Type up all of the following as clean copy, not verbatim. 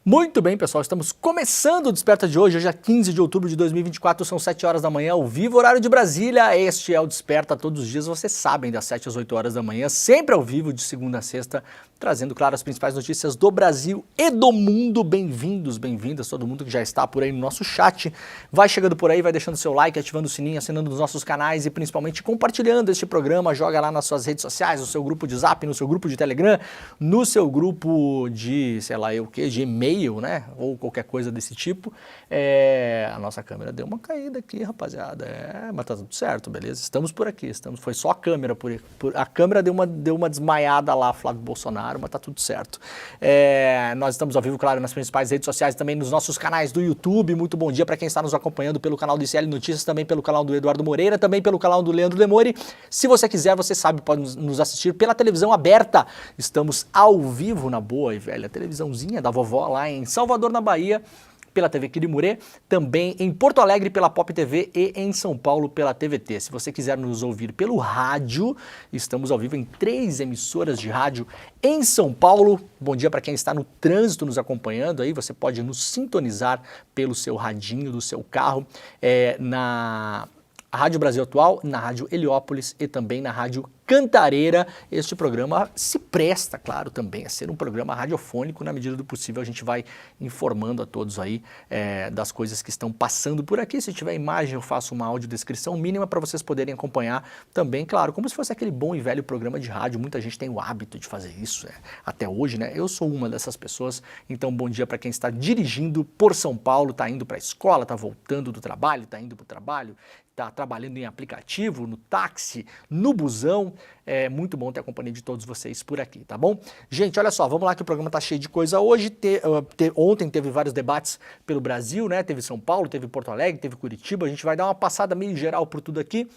Muito bem, pessoal, estamos começando o Desperta de hoje é 15 de outubro de 2024, são 7 horas da manhã, ao vivo, horário de Brasília. Este é o Desperta todos os dias, vocês sabem, das 7 às 8 horas da manhã, sempre ao vivo, de segunda a sexta, trazendo, claro, as principais notícias do Brasil e do mundo. Bem-vindos, bem-vindas, todo mundo que já está por aí no nosso chat. Vai chegando por aí, vai deixando seu like, ativando o sininho, assinando os nossos canais e principalmente compartilhando este programa. Joga lá nas suas redes sociais, no seu grupo de Zap, no seu grupo de Telegram, no seu grupo de, sei lá eu o que, de e-mail, né? Ou qualquer coisa desse tipo. A nossa câmera deu uma caída aqui, rapaziada. Mas tá tudo certo, beleza? Estamos por aqui, foi só a câmera. A câmera deu uma desmaiada lá, Flávio Bolsonaro, mas tá tudo certo. Nós estamos ao vivo, claro, nas principais redes sociais, também nos nossos canais do YouTube. Muito bom dia para quem está nos acompanhando pelo canal do ICL Notícias, também pelo canal do Eduardo Moreira, também pelo canal do Leandro Lemori. Se você quiser, você sabe, pode nos assistir pela televisão aberta. Estamos ao vivo na boa e velha televisãozinha da vovó lá em Salvador, na Bahia, pela TV Quirimurê, também em Porto Alegre pela Pop TV e em São Paulo pela TVT. Se você quiser nos ouvir pelo rádio, estamos ao vivo em 3 emissoras de rádio em São Paulo. Bom dia para quem está no trânsito nos acompanhando aí, você pode nos sintonizar pelo seu radinho do seu carro, na Rádio Brasil Atual, na Rádio Heliópolis e também na Rádio Cantareira. Este programa se presta, claro, também a ser um programa radiofônico. Na medida do possível a gente vai informando a todos aí das coisas que estão passando por aqui. Se tiver imagem eu faço uma audiodescrição mínima para vocês poderem acompanhar também, claro, como se fosse aquele bom e velho programa de rádio. Muita gente tem o hábito de fazer isso até hoje, né? Eu sou uma dessas pessoas, então bom dia para quem está dirigindo por São Paulo, está indo para a escola, está voltando do trabalho, está indo para o trabalho, está trabalhando em aplicativo, no táxi, no busão. É muito bom ter a companhia de todos vocês por aqui, tá bom? Gente, olha só, vamos lá que o programa tá cheio de coisa hoje. Ontem teve vários debates pelo Brasil, né? Teve São Paulo, teve Porto Alegre, teve Curitiba. A gente vai dar uma passada meio geral por tudo aqui,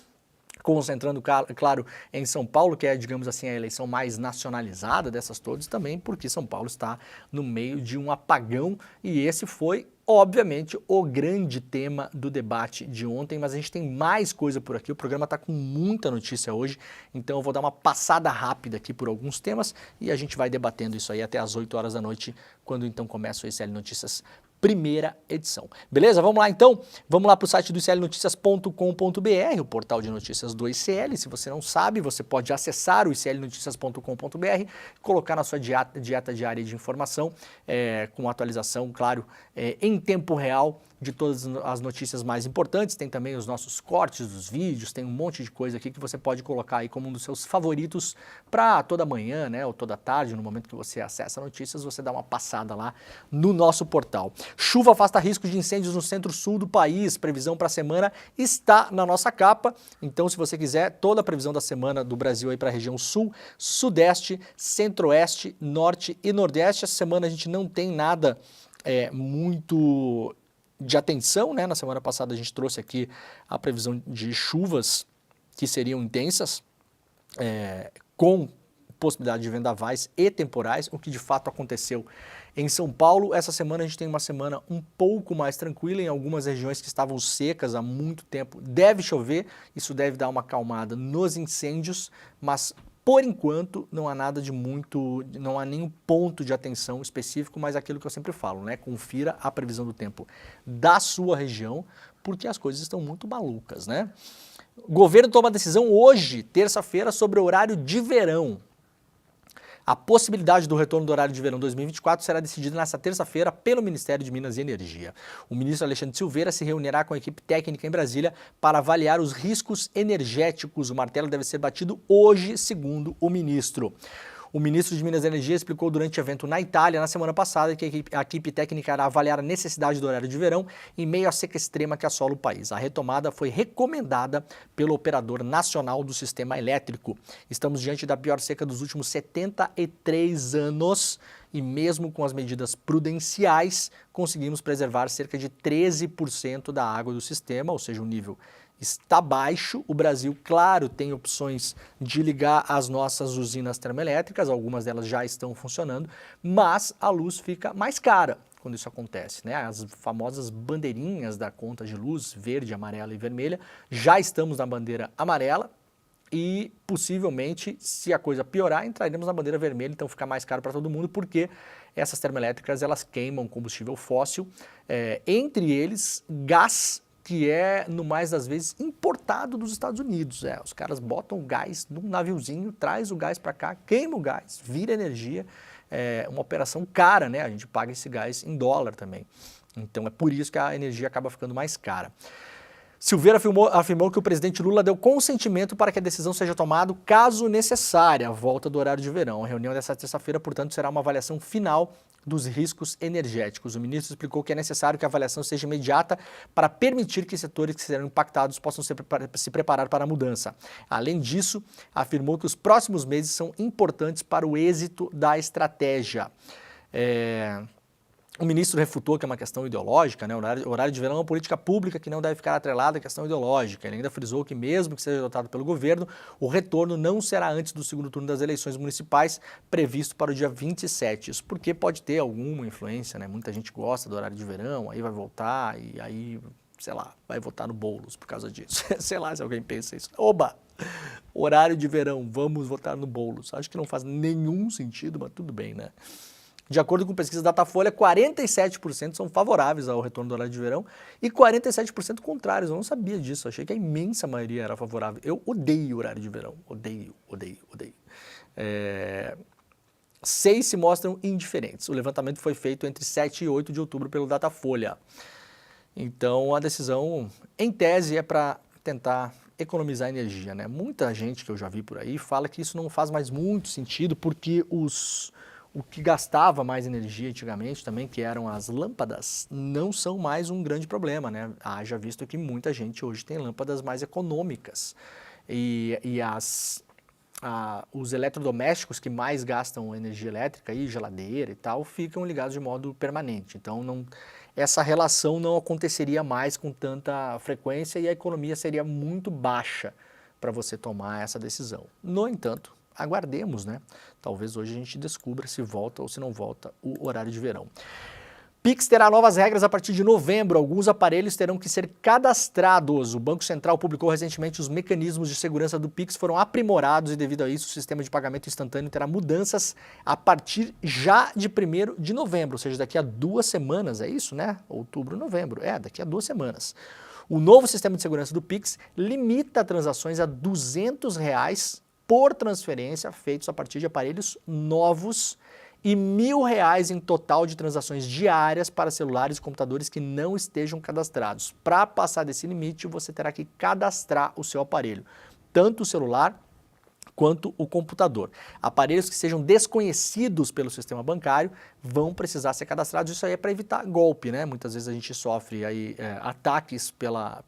concentrando, claro, em São Paulo, que é, digamos assim, a eleição mais nacionalizada dessas todas também, porque São Paulo está no meio de um apagão e esse foi, obviamente, o grande tema do debate de ontem, mas a gente tem mais coisa por aqui, o programa está com muita notícia hoje, então eu vou dar uma passada rápida aqui por alguns temas e a gente vai debatendo isso aí até às 8 horas da noite, quando então começa o ICL Notícias primeira edição. Beleza? Vamos lá então? Vamos lá para o site do iclnoticias.com.br, o portal de notícias do ICL. Se você não sabe, você pode acessar o iclnoticias.com.br, colocar na sua dieta diária de informação, com atualização, claro, em tempo real de todas as notícias mais importantes. Tem também os nossos cortes dos vídeos, tem um monte de coisa aqui que você pode colocar aí como um dos seus favoritos para toda manhã, né, ou toda tarde, no momento que você acessa notícias, você dá uma passada lá no nosso portal. Chuva afasta risco de incêndios no centro-sul do país, previsão para a semana está na nossa capa, então se você quiser toda a previsão da semana do Brasil aí para a região sul, sudeste, centro-oeste, norte e nordeste. Essa semana a gente não tem nada muito de atenção, né? Na semana passada a gente trouxe aqui a previsão de chuvas que seriam intensas, com possibilidade de vendavais e temporais, o que de fato aconteceu em São Paulo. Essa semana a gente tem uma semana um pouco mais tranquila, em algumas regiões que estavam secas há muito tempo deve chover, isso deve dar uma acalmada nos incêndios, mas por enquanto não há nada de muito, não há nenhum ponto de atenção específico, mas aquilo que eu sempre falo, né? Confira a previsão do tempo da sua região, porque as coisas estão muito malucas, né? O governo toma decisão hoje, terça-feira, sobre o horário de verão. A possibilidade do retorno do horário de verão 2024 será decidida nesta terça-feira pelo Ministério de Minas e Energia. O ministro Alexandre Silveira se reunirá com a equipe técnica em Brasília para avaliar os riscos energéticos. O martelo deve ser batido hoje, segundo o ministro. O ministro de Minas e Energia explicou durante o evento na Itália, na semana passada, que a equipe técnica irá avaliar a necessidade do horário de verão em meio à seca extrema que assola o país. A retomada foi recomendada pelo operador nacional do sistema elétrico. Estamos diante da pior seca dos últimos 73 anos e mesmo com as medidas prudenciais, conseguimos preservar cerca de 13% da água do sistema, ou seja, o nível está baixo. O Brasil, claro, tem opções de ligar as nossas usinas termoelétricas, algumas delas já estão funcionando, mas a luz fica mais cara quando isso acontece, né? As famosas bandeirinhas da conta de luz, verde, amarela e vermelha, já estamos na bandeira amarela e possivelmente, se a coisa piorar, entraremos na bandeira vermelha, então fica mais caro para todo mundo, porque essas termoelétricas elas queimam combustível fóssil, entre eles gás, que é, no mais das vezes, importado dos Estados Unidos. Os caras botam o gás num naviozinho, traz o gás para cá, queima o gás, vira energia, uma operação cara, né? A gente paga esse gás em dólar também. Então é por isso que a energia acaba ficando mais cara. Silveira afirmou que o presidente Lula deu consentimento para que a decisão seja tomada caso necessária, a volta do horário de verão. A reunião dessa terça-feira, portanto, será uma avaliação final dos riscos energéticos. O ministro explicou que é necessário que a avaliação seja imediata para permitir que setores que serão impactados possam se preparar para a mudança. Além disso, afirmou que os próximos meses são importantes para o êxito da estratégia. O ministro refutou que é uma questão ideológica, né? O horário de verão é uma política pública que não deve ficar atrelada à questão ideológica. Ele ainda frisou que, mesmo que seja adotado pelo governo, o retorno não será antes do segundo turno das eleições municipais, previsto para o dia 27. Isso porque pode ter alguma influência, né? Muita gente gosta do horário de verão, aí vai voltar e aí, sei lá, vai votar no Boulos por causa disso. Sei lá se alguém pensa isso. Oba! Horário de verão, vamos votar no Boulos. Acho que não faz nenhum sentido, mas tudo bem, né? De acordo com pesquisa Datafolha, 47% são favoráveis ao retorno do horário de verão e 47% contrários. Eu não sabia disso, achei que a imensa maioria era favorável. Eu odeio horário de verão, odeio. 6 se mostram indiferentes. O levantamento foi feito entre 7 e 8 de outubro pelo Datafolha. Então a decisão, em tese, é para tentar economizar energia, né? Muita gente que eu já vi por aí fala que isso não faz mais muito sentido porque o que gastava mais energia antigamente também, que eram as lâmpadas, não são mais um grande problema, né? Haja visto que muita gente hoje tem lâmpadas mais econômicas e os eletrodomésticos que mais gastam energia elétrica, geladeira e tal, ficam ligados de modo permanente. Então essa relação não aconteceria mais com tanta frequência e a economia seria muito baixa para você tomar essa decisão. No entanto, aguardemos, né? Talvez hoje a gente descubra se volta ou se não volta o horário de verão. Pix terá novas regras a partir de novembro. Alguns aparelhos terão que ser cadastrados. O Banco Central publicou recentemente os mecanismos de segurança do Pix foram aprimorados e, devido a isso, o sistema de pagamento instantâneo terá mudanças a partir já de 1º de novembro, ou seja, daqui a 2 semanas, é isso, né? Outubro, novembro, daqui a 2 semanas. O novo sistema de segurança do Pix limita transações a R$ 200 por transferência feitos a partir de aparelhos novos e R$ 1.000 em total de transações diárias para celulares e computadores que não estejam cadastrados. Para passar desse limite, você terá que cadastrar o seu aparelho, tanto o celular quanto o computador. Aparelhos que sejam desconhecidos pelo sistema bancário vão precisar ser cadastrados. Isso aí é para evitar golpe, né? Muitas vezes a gente sofre aí, ataques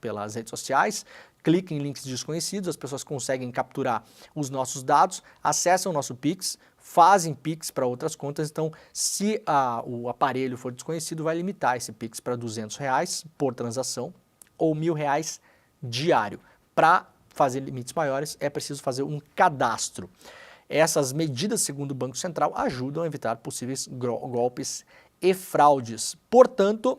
pelas redes sociais. Clica em links desconhecidos, as pessoas conseguem capturar os nossos dados, acessam o nosso Pix, fazem Pix para outras contas. Então, se o aparelho for desconhecido, vai limitar esse Pix para R$ 200 por transação ou R$ 1.000 diário. Para fazer limites maiores, é preciso fazer um cadastro. Essas medidas, segundo o Banco Central, ajudam a evitar possíveis golpes e fraudes. Portanto,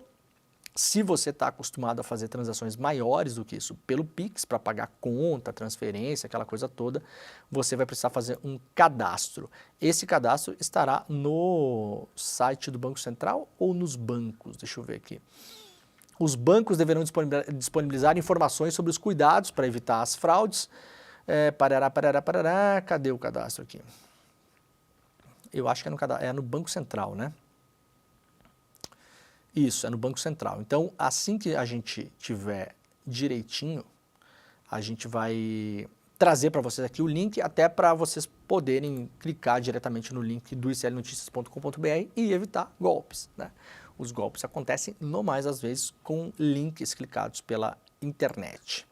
se você está acostumado a fazer transações maiores do que isso pelo Pix, para pagar conta, transferência, aquela coisa toda, você vai precisar fazer um cadastro. Esse cadastro estará no site do Banco Central ou nos bancos? Deixa eu ver aqui. Os bancos deverão disponibilizar informações sobre os cuidados para evitar as fraudes. Cadê o cadastro aqui? Eu acho que é no Banco Central, né? Isso, é no Banco Central. Então, assim que a gente tiver direitinho, a gente vai trazer para vocês aqui o link, até para vocês poderem clicar diretamente no link do iclnoticias.com.br e evitar golpes, né? Os golpes acontecem, no mais às vezes, com links clicados pela internet.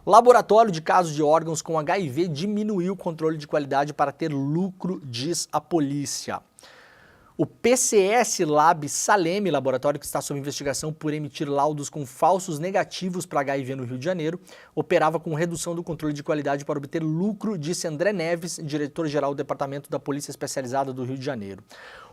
Laboratório de casos de órgãos com HIV diminuiu o controle de qualidade para ter lucro, diz a polícia. O PCS Lab Salem, laboratório que está sob investigação por emitir laudos com falsos negativos para HIV no Rio de Janeiro, operava com redução do controle de qualidade para obter lucro, disse André Neves, diretor-geral do Departamento da Polícia Especializada do Rio de Janeiro.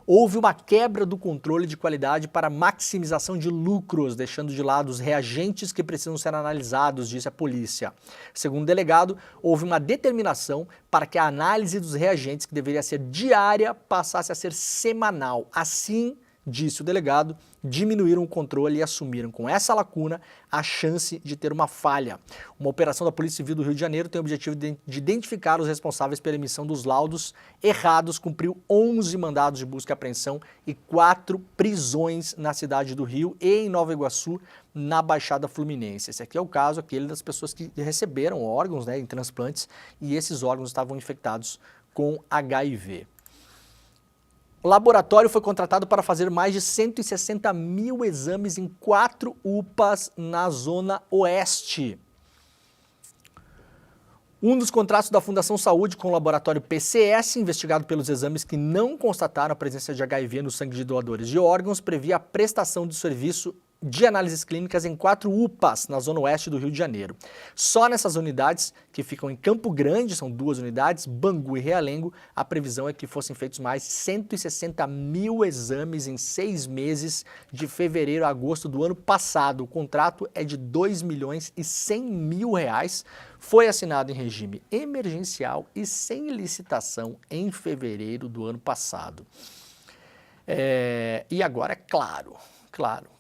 houve uma quebra do controle de qualidade para maximização de lucros, deixando de lado os reagentes que precisam ser analisados, disse a polícia. Segundo o delegado, houve uma determinação para que a análise dos reagentes, que deveria ser diária, passasse a ser semanal. Assim, disse o delegado, diminuíram o controle e assumiram com essa lacuna a chance de ter uma falha. Uma operação da Polícia Civil do Rio de Janeiro tem o objetivo de identificar os responsáveis pela emissão dos laudos errados, cumpriu 11 mandados de busca e apreensão e 4 prisões na cidade do Rio e em Nova Iguaçu, na Baixada Fluminense. Esse aqui é o caso aquele das pessoas que receberam órgãos, né, em transplantes, e esses órgãos estavam infectados com HIV. O laboratório foi contratado para fazer mais de 160 mil exames em 4 UPAs na Zona Oeste. Um dos contratos da Fundação Saúde com o laboratório PCS, investigado pelos exames que não constataram a presença de HIV no sangue de doadores de órgãos, previa a prestação de serviço de análises clínicas em 4 UPAs na Zona Oeste do Rio de Janeiro. Só nessas unidades, que ficam em Campo Grande, são 2 unidades, Bangu e Realengo, a previsão é que fossem feitos mais 160 mil exames em 6 meses, de fevereiro a agosto do ano passado. O contrato é de R$ 2.100.000, foi assinado em regime emergencial e sem licitação em fevereiro do ano passado. E agora, é claro,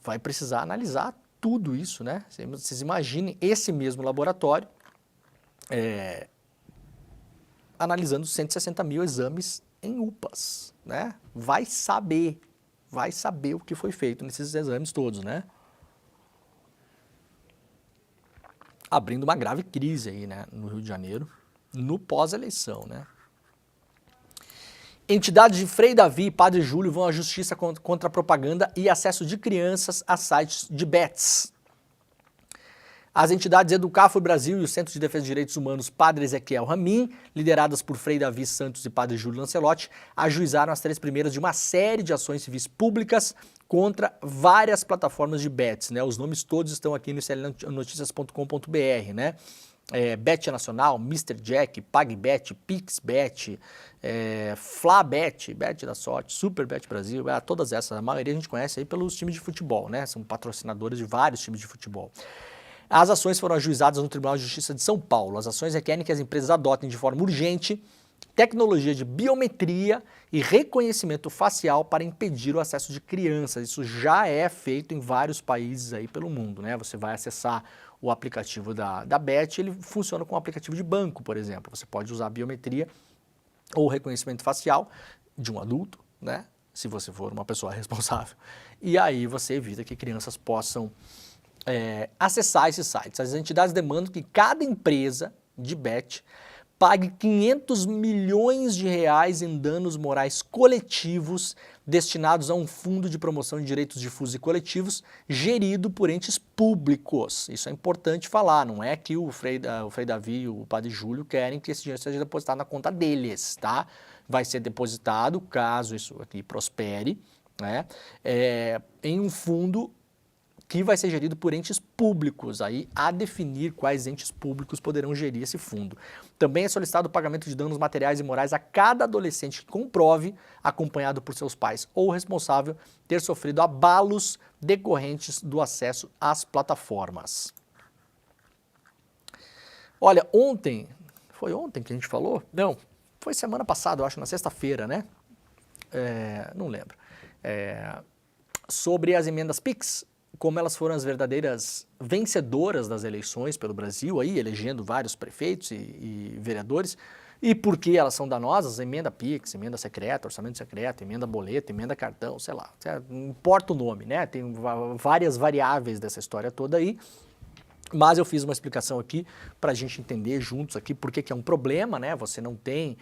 vai precisar analisar tudo isso, né? Vocês imaginem esse mesmo laboratório analisando 160 mil exames em UPAs, né? Vai saber o que foi feito nesses exames todos, né? Abrindo uma grave crise aí, né, no Rio de Janeiro, no pós-eleição, né? Entidades de Frei Davi e Padre Júlio vão à justiça contra a propaganda e acesso de crianças a sites de bets. As entidades Educafro Brasil e o Centro de Defesa de Direitos Humanos Padre Ezequiel Ramin, lideradas por Frei Davi Santos e Padre Júlio Lancelotti, ajuizaram as 3 primeiras de uma série de ações civis públicas contra várias plataformas de bets, né? Os nomes todos estão aqui no clnoticias.com.br, né? Bet Nacional, Mr. Jack, PagBet, PixBet, Flabet, Bet da Sorte, Superbet Brasil, todas essas, a maioria a gente conhece aí pelos times de futebol, né? São patrocinadores de vários times de futebol. As ações foram ajuizadas no Tribunal de Justiça de São Paulo. As ações requerem que as empresas adotem de forma urgente tecnologia de biometria e reconhecimento facial para impedir o acesso de crianças. Isso já é feito em vários países aí pelo mundo, né? Você vai acessar o aplicativo da Bet, ele funciona como um aplicativo de banco, por exemplo. Você pode usar a biometria ou reconhecimento facial de um adulto, né? Se você for uma pessoa responsável. E aí você evita que crianças possam acessar esses sites. As entidades demandam que cada empresa de bet pague 500 milhões de reais em danos morais coletivos destinados a um fundo de promoção de direitos difusos e coletivos gerido por entes públicos. Isso é importante falar, não é que o Frei Davi e o Padre Júlio querem que esse dinheiro seja depositado na conta deles, tá? Vai ser depositado, caso isso aqui prospere, né, em um fundo que vai ser gerido por entes públicos, aí a definir quais entes públicos poderão gerir esse fundo. Também é solicitado o pagamento de danos materiais e morais a cada adolescente que comprove, acompanhado por seus pais ou responsável, ter sofrido abalos decorrentes do acesso às plataformas. Olha, foi ontem que a gente falou? Não, foi semana passada, eu acho, na sexta-feira, né? Não lembro. Sobre as emendas PIX, como elas foram as verdadeiras vencedoras das eleições pelo Brasil, aí, elegendo vários prefeitos e vereadores, e por que elas são danosas, emenda PIX, emenda secreta, orçamento secreto, emenda boleto, emenda cartão, sei lá, não importa o nome, né? Tem várias variáveis dessa história toda aí, mas eu fiz uma explicação aqui para a gente entender juntos aqui por que é um problema, né? Você não tem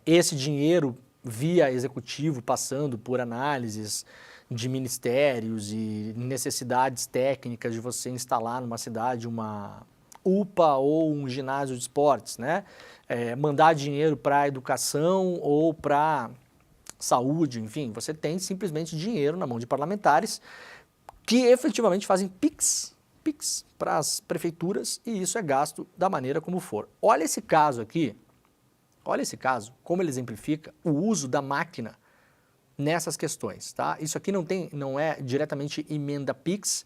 esse dinheiro via executivo passando por análises de ministérios e necessidades técnicas de você instalar numa cidade uma UPA ou um ginásio de esportes, né? Mandar dinheiro para educação ou para saúde, enfim, você tem simplesmente dinheiro na mão de parlamentares que efetivamente fazem PIX para as prefeituras e isso é gasto da maneira como for. Olha esse caso aqui, como ele exemplifica o uso da máquina nessas questões, tá? Isso aqui não é diretamente emenda PIX.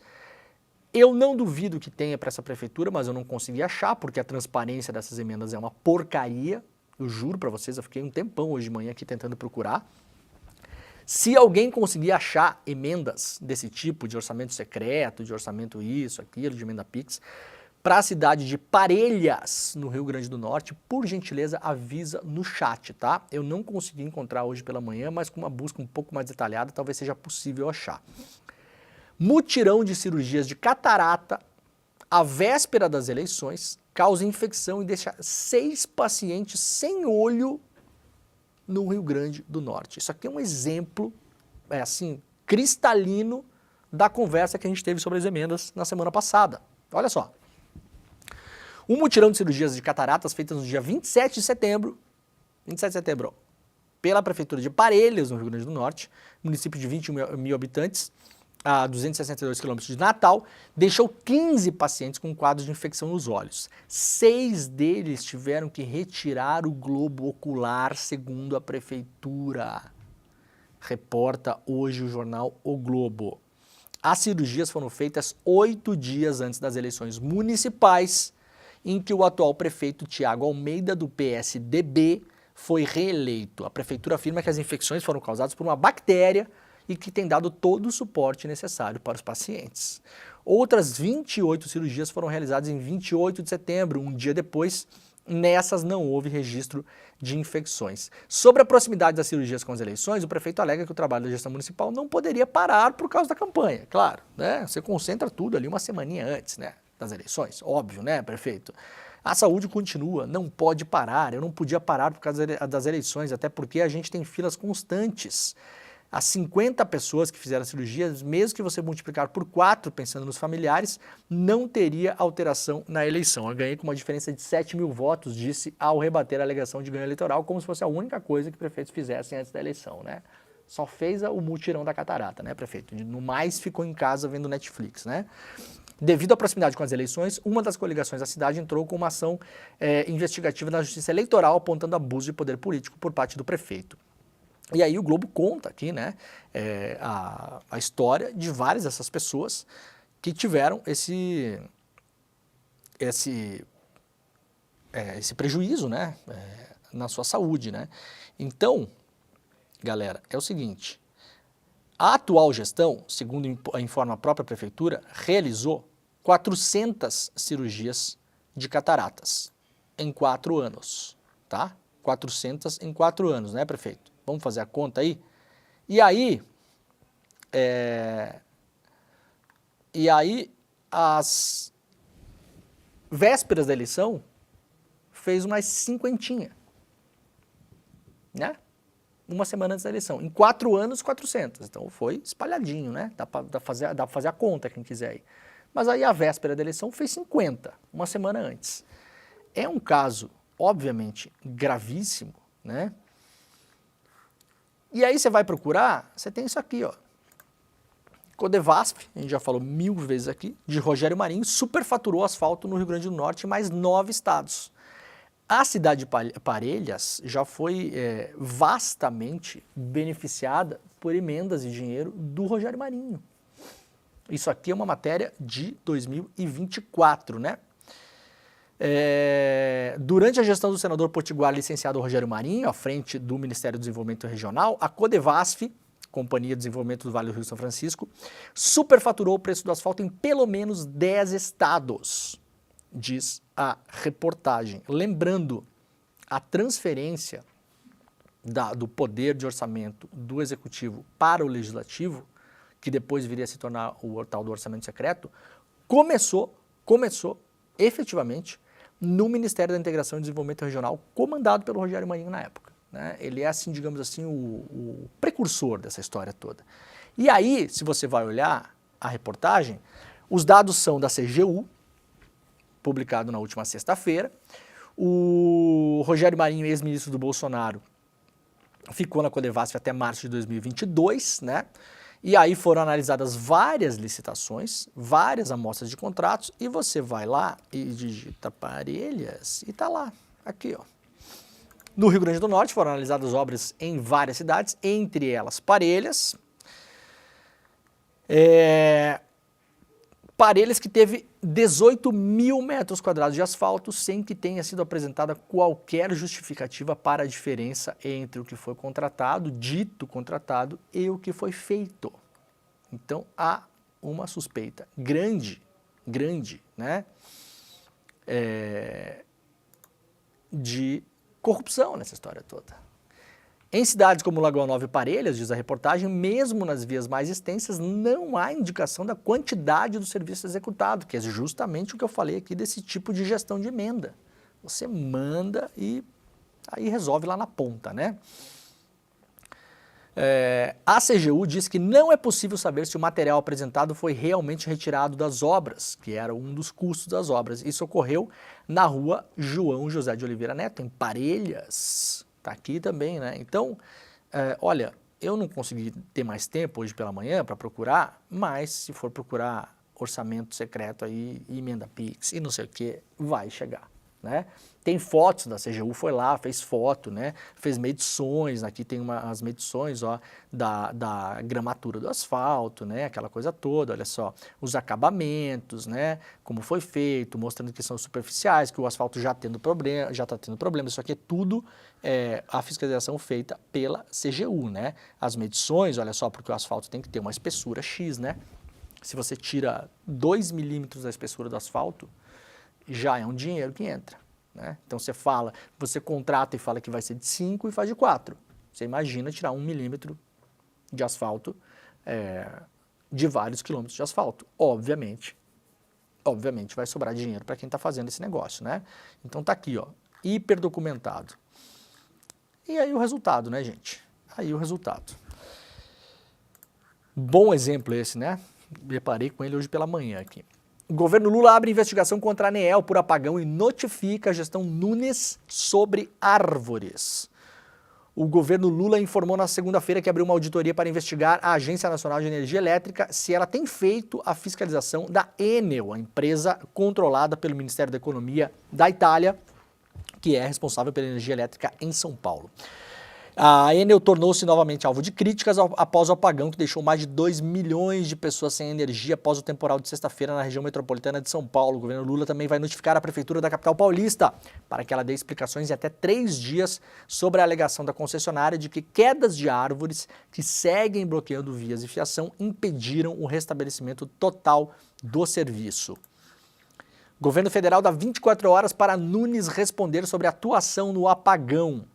Eu não duvido que tenha para essa prefeitura, mas eu não consegui achar, porque a transparência dessas emendas é uma porcaria. Eu juro para vocês, eu fiquei um tempão hoje de manhã aqui tentando procurar. Se alguém conseguir achar emendas desse tipo, de orçamento secreto, de orçamento isso, aquilo, de emenda PIX, para a cidade de Parelhas, no Rio Grande do Norte, por gentileza, avisa no chat, tá? Eu não consegui encontrar hoje pela manhã, mas com uma busca um pouco mais detalhada, talvez seja possível achar. Mutirão de cirurgias de catarata, à véspera das eleições, causa infecção e deixa 6 pacientes sem olho no Rio Grande do Norte. Isso aqui é um exemplo, assim, cristalino da conversa que a gente teve sobre as emendas na semana passada. Olha só. Um mutirão de cirurgias de cataratas feitas no dia 27 de setembro, pela Prefeitura de Parelhas, no Rio Grande do Norte, município de 21 mil habitantes, a 262 quilômetros de Natal, deixou 15 pacientes com quadros de infecção nos olhos. 6 deles tiveram que retirar o globo ocular, segundo a Prefeitura. Reporta hoje o jornal O Globo. As cirurgias foram feitas 8 dias antes das eleições municipais, em que o atual prefeito Tiago Almeida, do PSDB, foi reeleito. A prefeitura afirma que as infecções foram causadas por uma bactéria e que tem dado todo o suporte necessário para os pacientes. Outras 28 cirurgias foram realizadas em 28 de setembro, um dia depois. Nessas não houve registro de infecções. Sobre a proximidade das cirurgias com as eleições, o prefeito alega que o trabalho da gestão municipal não poderia parar por causa da campanha. Claro, né? Você concentra tudo ali uma semaninha antes, né, das eleições. Óbvio, né, prefeito? A saúde continua, não pode parar. Eu não podia parar por causa das eleições, até porque a gente tem filas constantes. As 50 pessoas que fizeram cirurgias, mesmo que você multiplicar por 4, pensando nos familiares, não teria alteração na eleição. Eu ganhei com uma diferença de 7 mil votos, disse ao rebater a alegação de ganho eleitoral, como se fosse a única coisa que prefeitos fizessem antes da eleição, né? Só fez o mutirão da catarata, né, prefeito? No mais, ficou em casa vendo Netflix, né? Devido à proximidade com as eleições, uma das coligações da cidade entrou com uma ação investigativa na Justiça Eleitoral, apontando abuso de poder político por parte do prefeito. E aí o Globo conta aqui, né, a história de várias dessas pessoas que tiveram esse prejuízo, né, na sua saúde, né. Então, galera, é o seguinte, a atual gestão, segundo informa a própria prefeitura, realizou 400 cirurgias de cataratas em 4 anos, tá? 400 em 4 anos, né, prefeito? Vamos fazer a conta aí? E aí, as vésperas da eleição, fez umas 50, né? Uma semana antes da eleição. Em 4 anos, 400. Então foi espalhadinho, né? Dá pra fazer a conta, quem quiser aí. Mas aí a véspera da eleição fez 50, uma semana antes. É um caso, obviamente, gravíssimo, né? E aí você vai procurar, você tem isso aqui, ó. Codevasf, a gente já falou 1000 vezes aqui, de Rogério Marinho, superfaturou asfalto no Rio Grande do Norte em mais 9 estados. A cidade de Parelhas já foi vastamente beneficiada por emendas de dinheiro do Rogério Marinho. Isso aqui é uma matéria de 2024, né? Durante a gestão do senador potiguar licenciado Rogério Marinho, à frente do Ministério do Desenvolvimento Regional, a Codevasf, Companhia de Desenvolvimento do Vale do Rio São Francisco, superfaturou o preço do asfalto em pelo menos 10 estados, diz a reportagem. Lembrando, a transferência do poder de orçamento do Executivo para o Legislativo, que depois viria a se tornar o tal do orçamento secreto, começou efetivamente no Ministério da Integração e Desenvolvimento Regional, comandado pelo Rogério Marinho na época, né? Ele é, assim, digamos assim, o precursor dessa história toda. E aí, se você vai olhar a reportagem, os dados são da CGU, publicado na última sexta-feira. O Rogério Marinho, ex-ministro do Bolsonaro, ficou na Codevasf até março de 2022, né? E aí foram analisadas várias licitações, várias amostras de contratos, e você vai lá e digita Parelhas e tá lá, aqui, ó. No Rio Grande do Norte foram analisadas obras em várias cidades, entre elas Parelhas. Parelhas que teve 18 mil metros quadrados de asfalto sem que tenha sido apresentada qualquer justificativa para a diferença entre o que foi contratado, dito contratado, e o que foi feito. Então há uma suspeita grande, né, de corrupção nessa história toda. Em cidades como Lagoa Nova e Parelhas, diz a reportagem, mesmo nas vias mais extensas, não há indicação da quantidade do serviço executado, que é justamente o que eu falei aqui desse tipo de gestão de emenda. Você manda e aí resolve lá na ponta, né? A CGU diz que não é possível saber se o material apresentado foi realmente retirado das obras, que era um dos custos das obras. Isso ocorreu na rua João José de Oliveira Neto, em Parelhas. Está aqui também, né? Então, olha, eu não consegui ter mais tempo hoje pela manhã para procurar, mas se for procurar orçamento secreto aí, emenda Pix e não sei o que, vai chegar, né? Tem fotos da CGU, foi lá, fez foto, né? Fez medições, aqui tem as medições, ó, da gramatura do asfalto, né? Aquela coisa toda, olha só, os acabamentos, né? Como foi feito, mostrando que são superficiais, que o asfalto já está tendo problema, isso aqui é tudo a fiscalização feita pela CGU, né? As medições, olha só, porque o asfalto tem que ter uma espessura X, né? Se você tira 2 milímetros da espessura do asfalto, já é um dinheiro que entra, né? Então você contrata e fala que vai ser de 5 e faz de 4. Você imagina tirar 1 milímetro de asfalto de vários quilômetros de asfalto. Obviamente vai sobrar dinheiro para quem está fazendo esse negócio, né? Então tá aqui, ó, hiper documentado. E aí o resultado, né, gente? Aí o resultado. Bom exemplo esse, né? Reparei com ele hoje pela manhã aqui. O governo Lula abre investigação contra a ANEEL por apagão e notifica a gestão Nunes sobre árvores. O governo Lula informou na segunda-feira que abriu uma auditoria para investigar a Agência Nacional de Energia Elétrica se ela tem feito a fiscalização da Enel, a empresa controlada pelo Ministério da Economia da Itália, que é responsável pela energia elétrica em São Paulo. A Enel tornou-se novamente alvo de críticas após o apagão que deixou mais de 2 milhões de pessoas sem energia após o temporal de sexta-feira na região metropolitana de São Paulo. O governo Lula também vai notificar a Prefeitura da capital paulista para que ela dê explicações em até 3 dias sobre a alegação da concessionária de que quedas de árvores que seguem bloqueando vias e fiação impediram o restabelecimento total do serviço. O governo federal dá 24 horas para Nunes responder sobre a atuação no apagão.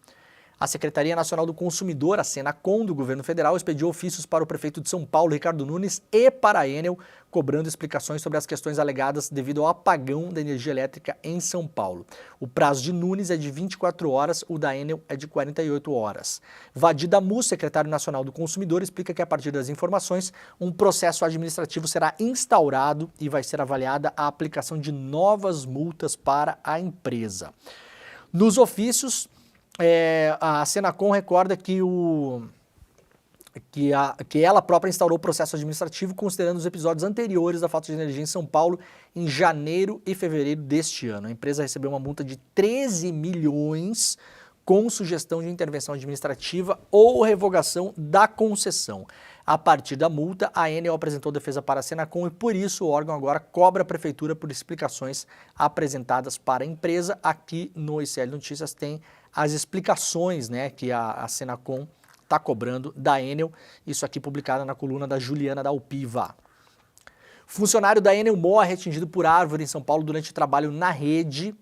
A Secretaria Nacional do Consumidor, a Senacom, do governo federal, expediu ofícios para o prefeito de São Paulo, Ricardo Nunes, e para a Enel, cobrando explicações sobre as questões alegadas devido ao apagão da energia elétrica em São Paulo. O prazo de Nunes é de 24 horas, o da Enel é de 48 horas. Vadi Damu, secretário nacional do Consumidor, explica que a partir das informações, um processo administrativo será instaurado e vai ser avaliada a aplicação de novas multas para a empresa. Nos ofícios, a Senacom recorda que ela própria instaurou o processo administrativo considerando os episódios anteriores da falta de energia em São Paulo em janeiro e fevereiro deste ano. A empresa recebeu uma multa de 13 milhões com sugestão de intervenção administrativa ou revogação da concessão. A partir da multa, a Enel apresentou defesa para a Senacom e, por isso, o órgão agora cobra a Prefeitura por explicações apresentadas para a empresa. Aqui no ICL Notícias tem as explicações, né, que a Senacom está cobrando da Enel, isso aqui publicado na coluna da Juliana da Alpiva. Funcionário da Enel morre atingido por árvore em São Paulo durante trabalho na rede.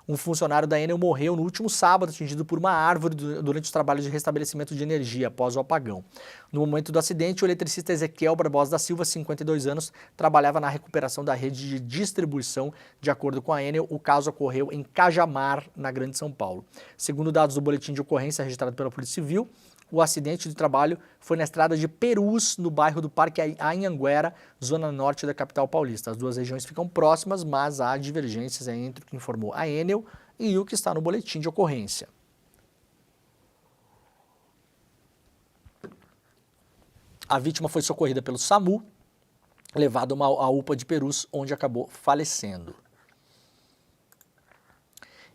Um funcionário da Enel morreu no último sábado atingido por uma árvore durante os trabalhos de restabelecimento de energia após o apagão. No momento do acidente, o eletricista Ezequiel Barbosa da Silva, 52 anos, trabalhava na recuperação da rede de distribuição. De acordo com a Enel, o caso ocorreu em Cajamar, na Grande São Paulo. Segundo dados do boletim de ocorrência registrado pela Polícia Civil, o acidente de trabalho foi na estrada de Perus, no bairro do Parque Anhanguera, zona norte da capital paulista. As duas regiões ficam próximas, mas há divergências entre o que informou a Enel e o que está no boletim de ocorrência. A vítima foi socorrida pelo SAMU, levada à UPA de Perus, onde acabou falecendo.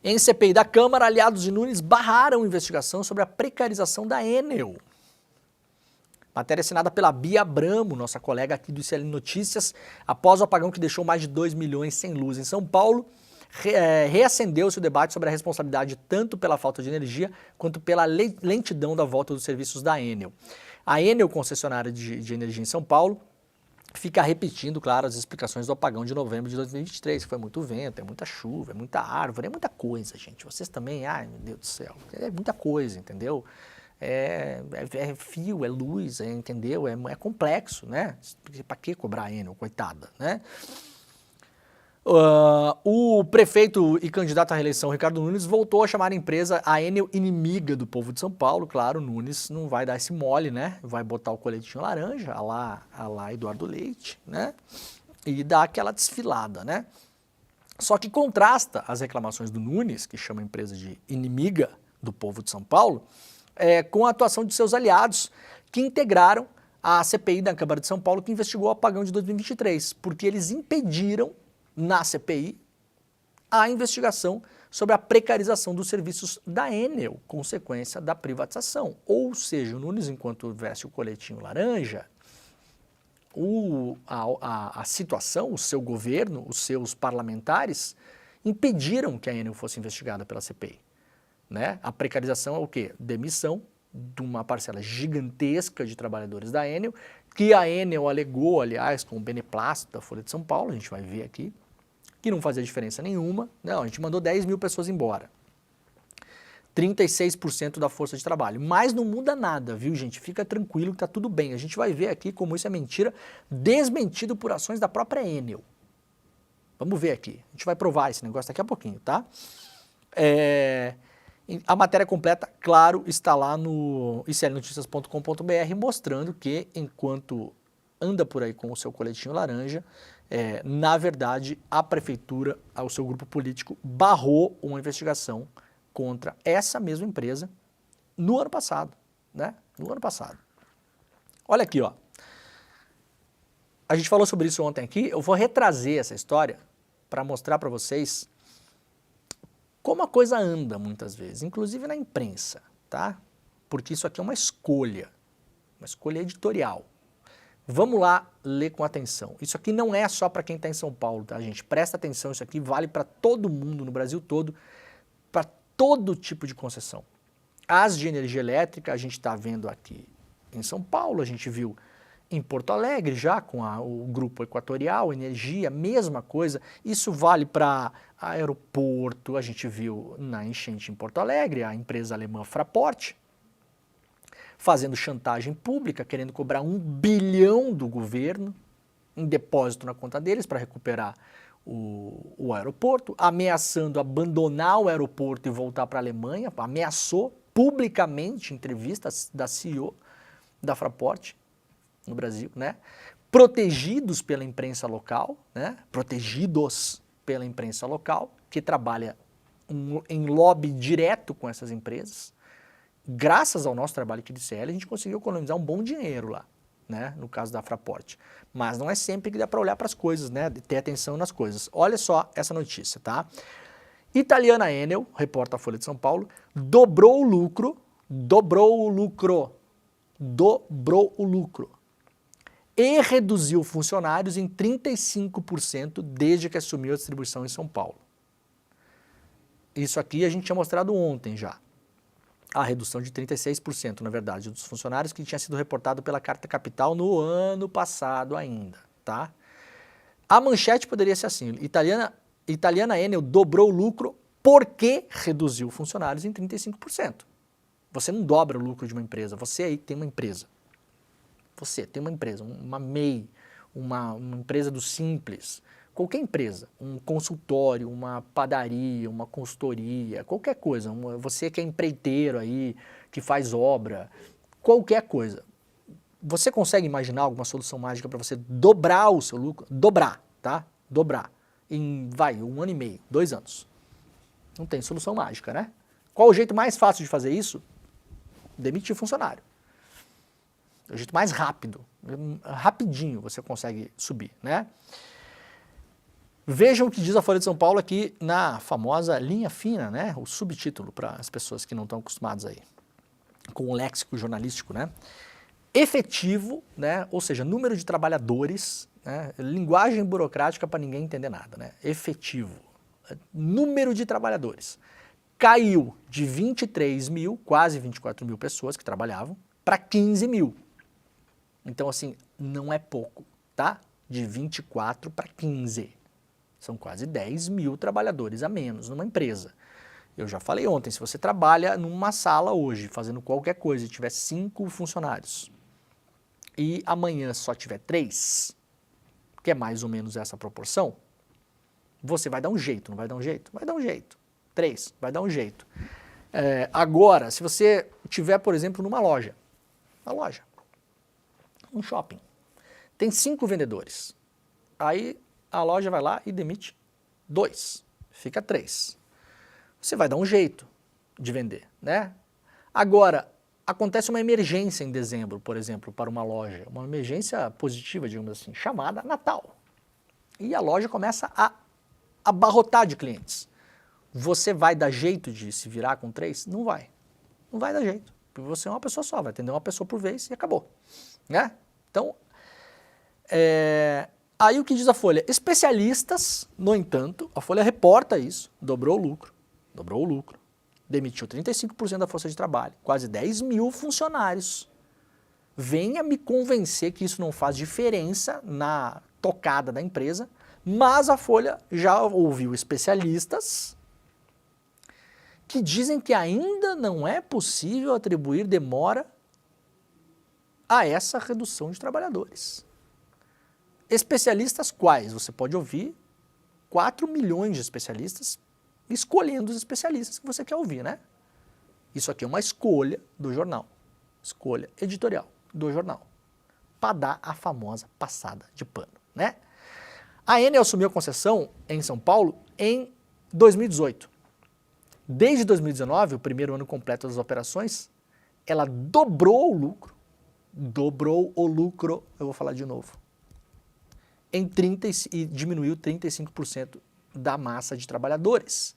Em CPI da Câmara, aliados de Nunes barraram investigação sobre a precarização da Enel. Matéria assinada pela Bia Abramo, nossa colega aqui do ICL Notícias, após o apagão que deixou mais de 2 milhões sem luz em São Paulo, reacendeu-se o debate sobre a responsabilidade tanto pela falta de energia quanto pela lentidão da volta dos serviços da Enel. A Enel, concessionária de energia em São Paulo, fica repetindo, claro, as explicações do apagão de novembro de 2023, que foi muito vento, é muita chuva, é muita árvore, é muita coisa, gente. Vocês também, ai meu Deus do céu, é muita coisa, entendeu? É fio, é luz, entendeu? É complexo, né? Pra que cobrar a Enel, coitada, né? O prefeito e candidato à reeleição, Ricardo Nunes, voltou a chamar a empresa, a Enel, inimiga do povo de São Paulo. Claro, Nunes não vai dar esse mole, né? Vai botar o coletinho laranja, a lá Eduardo Leite, né? E dar aquela desfilada, né? Só que contrasta as reclamações do Nunes, que chama a empresa de inimiga do povo de São Paulo, com a atuação de seus aliados, que integraram a CPI da Câmara de São Paulo, que investigou o apagão de 2023, porque eles impediram na CPI a investigação sobre a precarização dos serviços da Enel, consequência da privatização. Ou seja, o Nunes, enquanto veste o coletinho laranja, a situação, o seu governo, os seus parlamentares, impediram que a Enel fosse investigada pela CPI. Né? A precarização é o quê? Demissão de uma parcela gigantesca de trabalhadores da Enel, que a Enel alegou, aliás, com o beneplácito da Folha de São Paulo, a gente vai ver aqui, que não fazia diferença nenhuma. Não, a gente mandou 10 mil pessoas embora. 36% da força de trabalho. Mas não muda nada, viu, gente? Fica tranquilo que tá tudo bem. A gente vai ver aqui como isso é mentira, desmentido por ações da própria Enel. Vamos ver aqui. A gente vai provar esse negócio daqui a pouquinho, tá? A matéria completa, claro, está lá no iclnoticias.com.br, mostrando que enquanto anda por aí com o seu coletinho laranja, na verdade, a prefeitura, o seu grupo político, barrou uma investigação contra essa mesma empresa no ano passado, né? No ano passado. Olha aqui, ó. A gente falou sobre isso ontem aqui, eu vou retrazer essa história para mostrar para vocês como a coisa anda muitas vezes, inclusive na imprensa, tá? Porque isso aqui é uma escolha editorial. Vamos lá ler com atenção. Isso aqui não é só para quem está em São Paulo, tá, gente? Presta atenção, isso aqui vale para todo mundo no Brasil todo, para todo tipo de concessão. As de energia elétrica, a gente está vendo aqui em São Paulo, a gente viu em Porto Alegre já com o Grupo Equatorial, Energia, mesma coisa. Isso vale para aeroporto, a gente viu na enchente em Porto Alegre, a empresa alemã Fraport, fazendo chantagem pública, querendo cobrar 1 bilhão do governo em depósito na conta deles para recuperar o aeroporto, ameaçando abandonar o aeroporto e voltar para a Alemanha, ameaçou publicamente em entrevista da CEO da Fraport no Brasil, né? Protegidos pela imprensa local, né? Protegidos pela imprensa local, que trabalha em lobby direto com essas empresas. Graças ao nosso trabalho aqui de CL, a gente conseguiu economizar um bom dinheiro lá, né, no caso da Fraport. Mas não é sempre que dá para olhar para as coisas, né, ter atenção nas coisas. Olha só essa notícia, tá? Italiana Enel, reporta a Folha de São Paulo, dobrou o lucro e reduziu funcionários em 35% desde que assumiu a distribuição em São Paulo. Isso aqui a gente tinha mostrado ontem já. A redução de 36%, na verdade, dos funcionários, que tinha sido reportado pela Carta Capital no ano passado ainda, tá? A manchete poderia ser assim: Italiana Enel dobrou o lucro porque reduziu funcionários em 35%. Você não dobra o lucro de uma empresa, você aí tem uma empresa. Você tem uma empresa, uma MEI, uma empresa do Simples, qualquer empresa, um consultório, uma padaria, uma consultoria, qualquer coisa, você que é empreiteiro aí, que faz obra, qualquer coisa. Você consegue imaginar alguma solução mágica para você dobrar o seu lucro? Dobrar, tá? Dobrar. Em, 1 ano e meio, 2 anos. Não tem solução mágica, né? Qual o jeito mais fácil de fazer isso? Demitir funcionário. É o jeito mais rápido. Rapidinho você consegue subir, né? Vejam o que diz a Folha de São Paulo aqui na famosa linha fina, né? O subtítulo para as pessoas que não estão acostumadas aí com o léxico jornalístico, né? Efetivo, né? Ou seja, número de trabalhadores, né? Linguagem burocrática para ninguém entender nada, né? Efetivo, número de trabalhadores, caiu de 23 mil, quase 24 mil pessoas que trabalhavam, para 15 mil. Então, assim, não é pouco, tá? De 24 para 15. São quase 10 mil trabalhadores a menos numa empresa. Eu já falei ontem, se você trabalha numa sala hoje, fazendo qualquer coisa, e tiver 5 funcionários, e amanhã só tiver 3, que é mais ou menos essa proporção, você vai dar um jeito, não vai dar um jeito? Vai dar um jeito. 3, vai dar um jeito. Agora, se você tiver, por exemplo, numa loja, um shopping, tem 5 vendedores, aí a loja vai lá e demite 2, fica 3. Você vai dar um jeito de vender, né? Agora, acontece uma emergência em dezembro, por exemplo, para uma loja, uma emergência positiva, digamos assim, chamada Natal. E a loja começa a abarrotar de clientes. Você vai dar jeito de se virar com 3? Não vai. Não vai dar jeito. Porque você é uma pessoa só, vai atender uma pessoa por vez e acabou. Né? Então, aí o que diz a Folha? Especialistas, no entanto, a Folha reporta isso, dobrou o lucro, demitiu 35% da força de trabalho, quase 10 mil funcionários. Venha me convencer que isso não faz diferença na tocada da empresa, mas a Folha já ouviu especialistas que dizem que ainda não é possível atribuir demora a essa redução de trabalhadores. Especialistas quais? Você pode ouvir 4 milhões de especialistas escolhendo os especialistas que você quer ouvir, né? Isso aqui é uma escolha do jornal, escolha editorial do jornal, para dar a famosa passada de pano, né? A Enel assumiu a concessão em São Paulo em 2018. Desde 2019, o primeiro ano completo das operações, ela dobrou o lucro, eu vou falar de novo, e diminuiu 35% da massa de trabalhadores.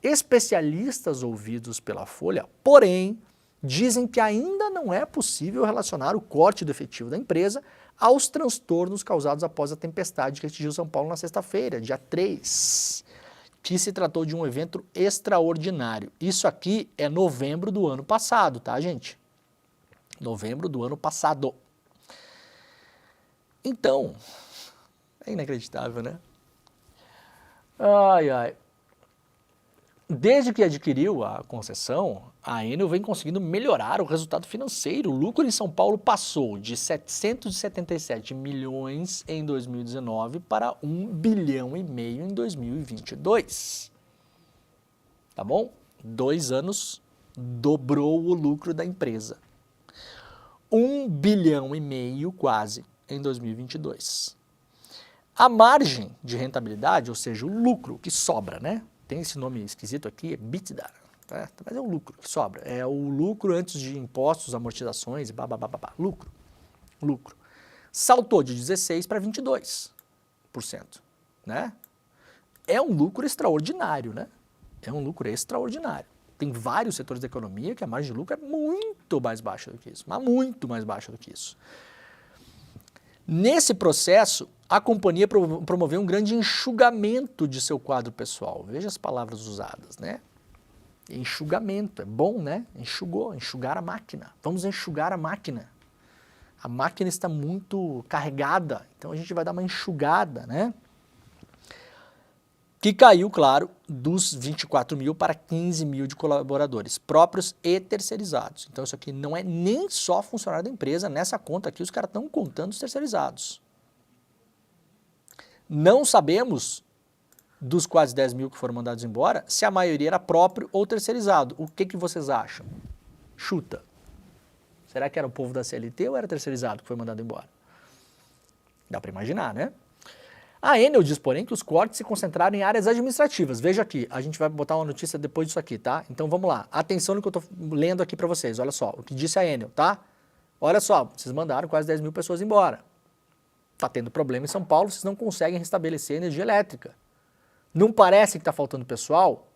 Especialistas ouvidos pela Folha, porém, dizem que ainda não é possível relacionar o corte do efetivo da empresa aos transtornos causados após a tempestade que atingiu São Paulo na sexta-feira, dia 3, que se tratou de um evento extraordinário. Isso aqui é novembro do ano passado, tá, gente? Novembro do ano passado. Então, é inacreditável, né? Ai, ai. Desde que adquiriu a concessão, a Enel vem conseguindo melhorar o resultado financeiro. O lucro em São Paulo passou de 777 milhões em 2019 para 1,5 bilhão em 2022. Tá bom? 2 anos, dobrou o lucro da empresa. 1,5 bilhão quase em 2022. A margem de rentabilidade, ou seja, o lucro que sobra, né? Tem esse nome esquisito aqui, EBITDA, tá? Mas é o lucro que sobra. É o lucro antes de impostos, amortizações, lucro. Saltou de 16% para 22%, né? É um lucro extraordinário, né? É um lucro extraordinário. Tem vários setores da economia que a margem de lucro é muito mais baixa do que isso, mas muito mais baixa do que isso. Nesse processo, a companhia promoveu um grande enxugamento de seu quadro pessoal. Veja as palavras usadas, né? Enxugamento, é bom, né? Enxugar a máquina. Vamos enxugar a máquina. A máquina está muito carregada, então a gente vai dar uma enxugada, né? Que caiu, claro, dos 24 mil para 15 mil de colaboradores, próprios e terceirizados. Então isso aqui não é nem só funcionário da empresa, nessa conta aqui os caras estão contando os terceirizados. Não sabemos, dos quase 10 mil que foram mandados embora, se a maioria era próprio ou terceirizado. O que vocês acham? Chuta. Será que era o povo da CLT ou era terceirizado que foi mandado embora? Dá para imaginar, né? A Enel diz, porém, que os cortes se concentraram em áreas administrativas. Veja aqui, a gente vai botar uma notícia depois disso aqui, tá? Então vamos lá. Atenção no que eu estou lendo aqui para vocês. Olha só, o que disse a Enel, tá? Olha só, vocês mandaram quase 10 mil pessoas embora. Tá tendo problema em São Paulo, vocês não conseguem restabelecer a energia elétrica. Não parece que está faltando pessoal?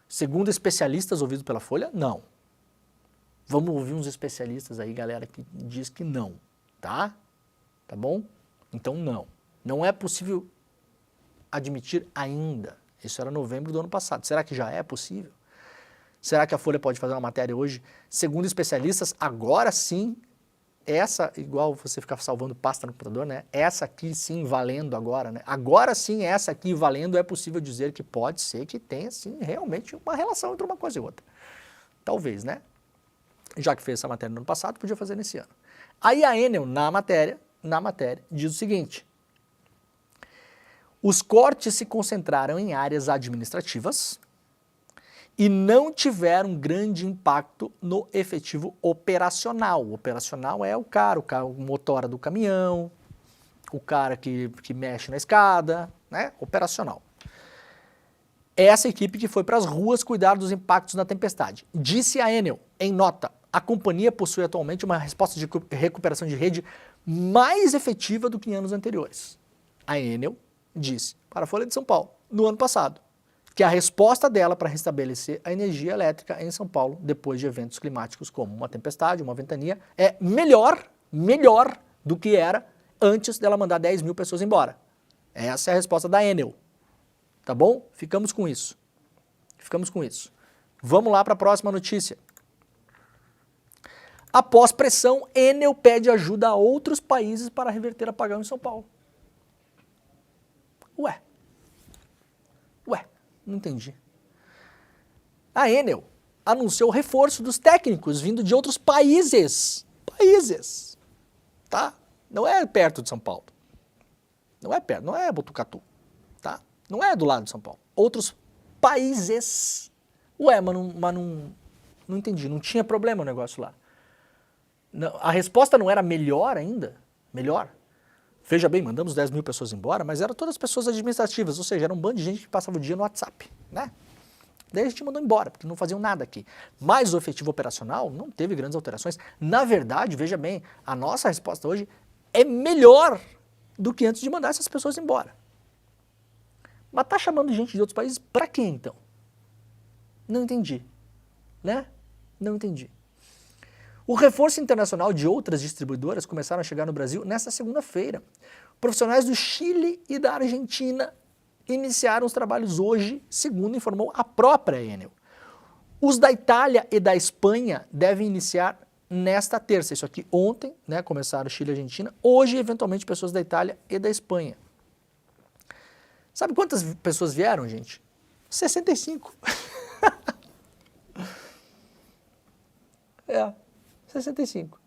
Segundo especialistas ouvidos pela Folha, não. Vamos ouvir uns especialistas aí, galera, que diz que não, tá? Tá bom? Então não. Não é possível admitir ainda. Isso era novembro do ano passado. Será que já é possível? Será que a Folha pode fazer uma matéria hoje? Segundo especialistas, agora sim, essa, igual você ficar salvando pasta no computador, né? Essa aqui sim valendo agora, né? Agora sim, essa aqui valendo, é possível dizer que pode ser que tenha sim realmente uma relação entre uma coisa e outra. Talvez, né? Já que fez essa matéria no ano passado, podia fazer nesse ano. Aí a Enel, na matéria, diz o seguinte: os cortes se concentraram em áreas administrativas e não tiveram grande impacto no efetivo operacional. O operacional é o motora do caminhão, o cara que mexe na escada, né? Operacional. Essa equipe que foi para as ruas cuidar dos impactos da tempestade. Disse a Enel, em nota, a companhia possui atualmente uma resposta de recuperação de rede mais efetiva do que em anos anteriores. A Enel disse para a Folha de São Paulo, no ano passado, que a resposta dela para restabelecer a energia elétrica em São Paulo, depois de eventos climáticos como uma tempestade, uma ventania, é melhor do que era antes dela mandar 10 mil pessoas embora. Essa é a resposta da Enel. Tá bom? Ficamos com isso. Vamos lá para a próxima notícia. Após pressão, Enel pede ajuda a outros países para reverter apagão em São Paulo. Ué, não entendi. A Enel anunciou o reforço dos técnicos vindo de outros países. Tá? Não é perto de São Paulo. Não é Botucatu. Tá? Não é do lado de São Paulo. Outros países. Ué, mas não entendi. Não tinha problema o negócio lá. Não, a resposta não era melhor ainda? Melhor? Veja bem, mandamos 10 mil pessoas embora, mas eram todas pessoas administrativas, ou seja, era um bando de gente que passava o dia no WhatsApp, né? Daí a gente mandou embora, porque não faziam nada aqui. Mas o efetivo operacional não teve grandes alterações. Na verdade, veja bem, a nossa resposta hoje é melhor do que antes de mandar essas pessoas embora. Mas tá chamando gente de outros países para quê, então? Não entendi, né? Não entendi. O reforço internacional de outras distribuidoras começaram a chegar no Brasil nesta segunda-feira. Profissionais do Chile e da Argentina iniciaram os trabalhos hoje, segundo informou a própria Enel. Os da Itália e da Espanha devem iniciar nesta terça. Isso aqui ontem, né, começaram Chile e Argentina. Hoje, eventualmente, pessoas da Itália e da Espanha. Sabe quantas pessoas vieram, gente? 65. 65.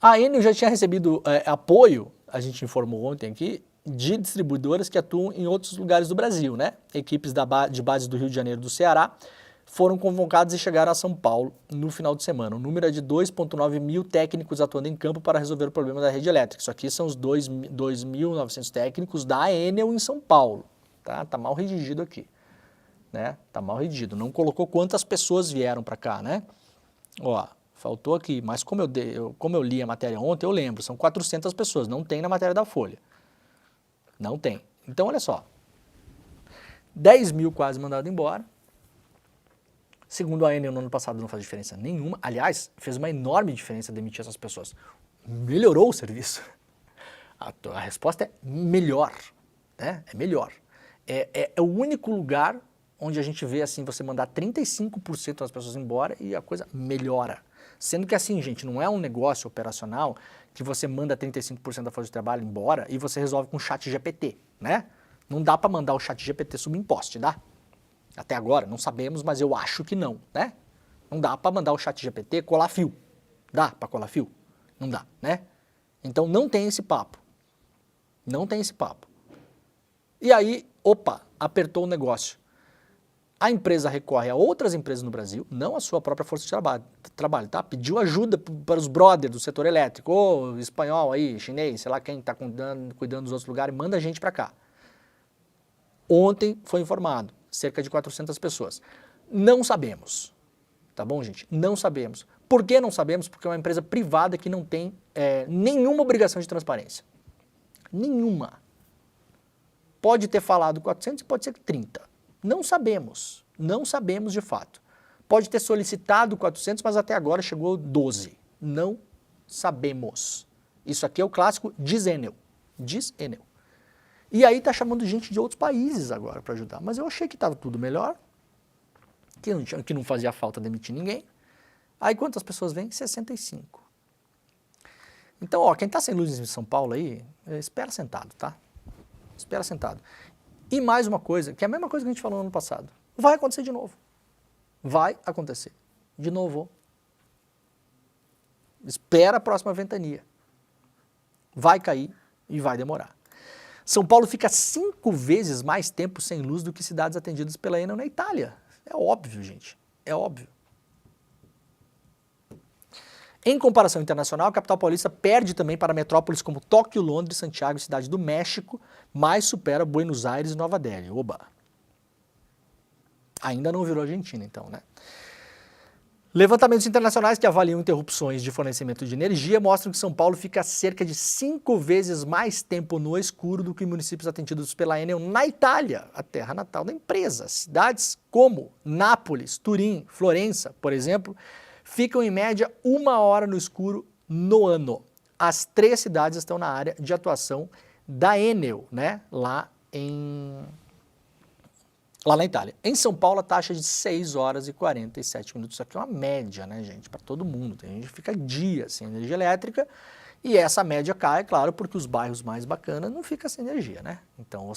A Enel já tinha recebido apoio, a gente informou ontem aqui, de distribuidoras que atuam em outros lugares do Brasil, né? Equipes de bases do Rio de Janeiro e do Ceará foram convocadas e chegaram a São Paulo no final de semana. O número é de 2,9 mil técnicos atuando em campo para resolver o problema da rede elétrica. Isso aqui são os 2.900 técnicos da Enel em São Paulo. Tá mal redigido aqui, né? Tá mal redigido. Não colocou quantas pessoas vieram para cá, né? Ó, faltou aqui, mas como eu li a matéria ontem, eu lembro, são 400 pessoas, não tem na matéria da Folha. Não tem. Então, olha só, 10 mil quase mandados embora. Segundo a Enel, no ano passado não faz diferença nenhuma. Aliás, fez uma enorme diferença demitir essas pessoas. Melhorou o serviço. A resposta é melhor, né? É melhor. É o único lugar onde a gente vê assim, você mandar 35% das pessoas embora e a coisa melhora. Sendo que assim, gente, não é um negócio operacional que você manda 35% da força de trabalho embora e você resolve com o chat GPT, né? Não dá para mandar o chat GPT subir imposto, dá? Até agora, não sabemos, mas eu acho que não, né? Não dá para mandar o chat GPT colar fio. Dá para colar fio? Não dá, né? Então não tem esse papo. Não tem esse papo. E aí, opa, apertou o negócio. A empresa recorre a outras empresas no Brasil, não a sua própria força de trabalho, tá? Pediu ajuda para os brothers do setor elétrico, ou espanhol aí, chinês, sei lá quem está cuidando dos outros lugares, manda gente para cá. Ontem foi informado, cerca de 400 pessoas. Não sabemos, tá bom, gente? Não sabemos. Por que não sabemos? Porque é uma empresa privada que não tem nenhuma obrigação de transparência. Nenhuma. Pode ter falado 400 e pode ser 30. Não sabemos. Não sabemos de fato. Pode ter solicitado 400, mas até agora chegou 12. Não sabemos. Isso aqui é o clássico diz Enel. Diz Enel. E aí tá chamando gente de outros países agora para ajudar. Mas eu achei que estava tudo melhor, que não fazia falta demitir ninguém. Aí quantas pessoas vêm? 65. Então, ó, quem está sem luz em São Paulo aí, espera sentado, tá? Espera sentado. E mais uma coisa, que é a mesma coisa que a gente falou no ano passado. Vai acontecer de novo. Vai acontecer. De novo. Espera a próxima ventania. Vai cair e vai demorar. São Paulo fica 5 vezes mais tempo sem luz do que cidades atendidas pela Enel na Itália. É óbvio, gente. É óbvio. Em comparação internacional, a capital paulista perde também para metrópoles como Tóquio, Londres, Santiago e Cidade do México, mas supera Buenos Aires e Nova Delhi. Oba! Ainda não virou Argentina, então, né? Levantamentos internacionais que avaliam interrupções de fornecimento de energia mostram que São Paulo fica cerca de 5 vezes mais tempo no escuro do que municípios atendidos pela Enel na Itália, a terra natal da empresa. Cidades como Nápoles, Turim, Florença, por exemplo, ficam em média 1 hora no escuro no ano. As 3 cidades estão na área de atuação da Enel, né? Lá na Itália. Em São Paulo, a taxa é de 6 horas e 47 minutos. Isso aqui é uma média, né, gente? Para todo mundo. Tem gente que fica dias sem energia elétrica e essa média cai, claro, porque os bairros mais bacanas não ficam sem energia, né? Então,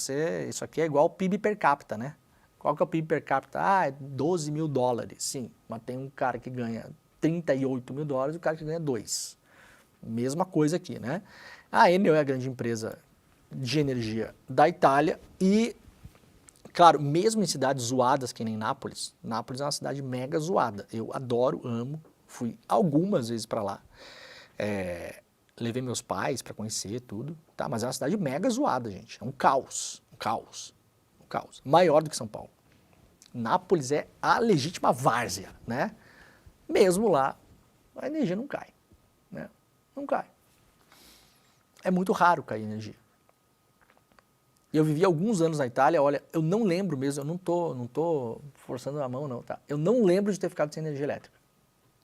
isso aqui é igual ao PIB per capita, né? Qual que é o PIB per capita? Ah, é 12 mil dólares. Sim, mas tem um cara que ganha 38 mil dólares e o cara que ganha 2. Mesma coisa aqui, né? A Enel é a grande empresa de energia da Itália e, claro, mesmo em cidades zoadas que nem Nápoles, Nápoles é uma cidade mega zoada. Eu adoro, amo, fui algumas vezes para lá. Levei meus pais para conhecer tudo, tá? Mas é uma cidade mega zoada, gente. É um caos, um caos, um caos. Maior do que São Paulo. Nápoles é a legítima várzea, né? Mesmo lá, a energia não cai, né? Não cai. É muito raro cair energia. Eu vivi alguns anos na Itália, olha, eu não lembro mesmo, eu não tô forçando a mão não, tá? Eu não lembro de ter ficado sem energia elétrica.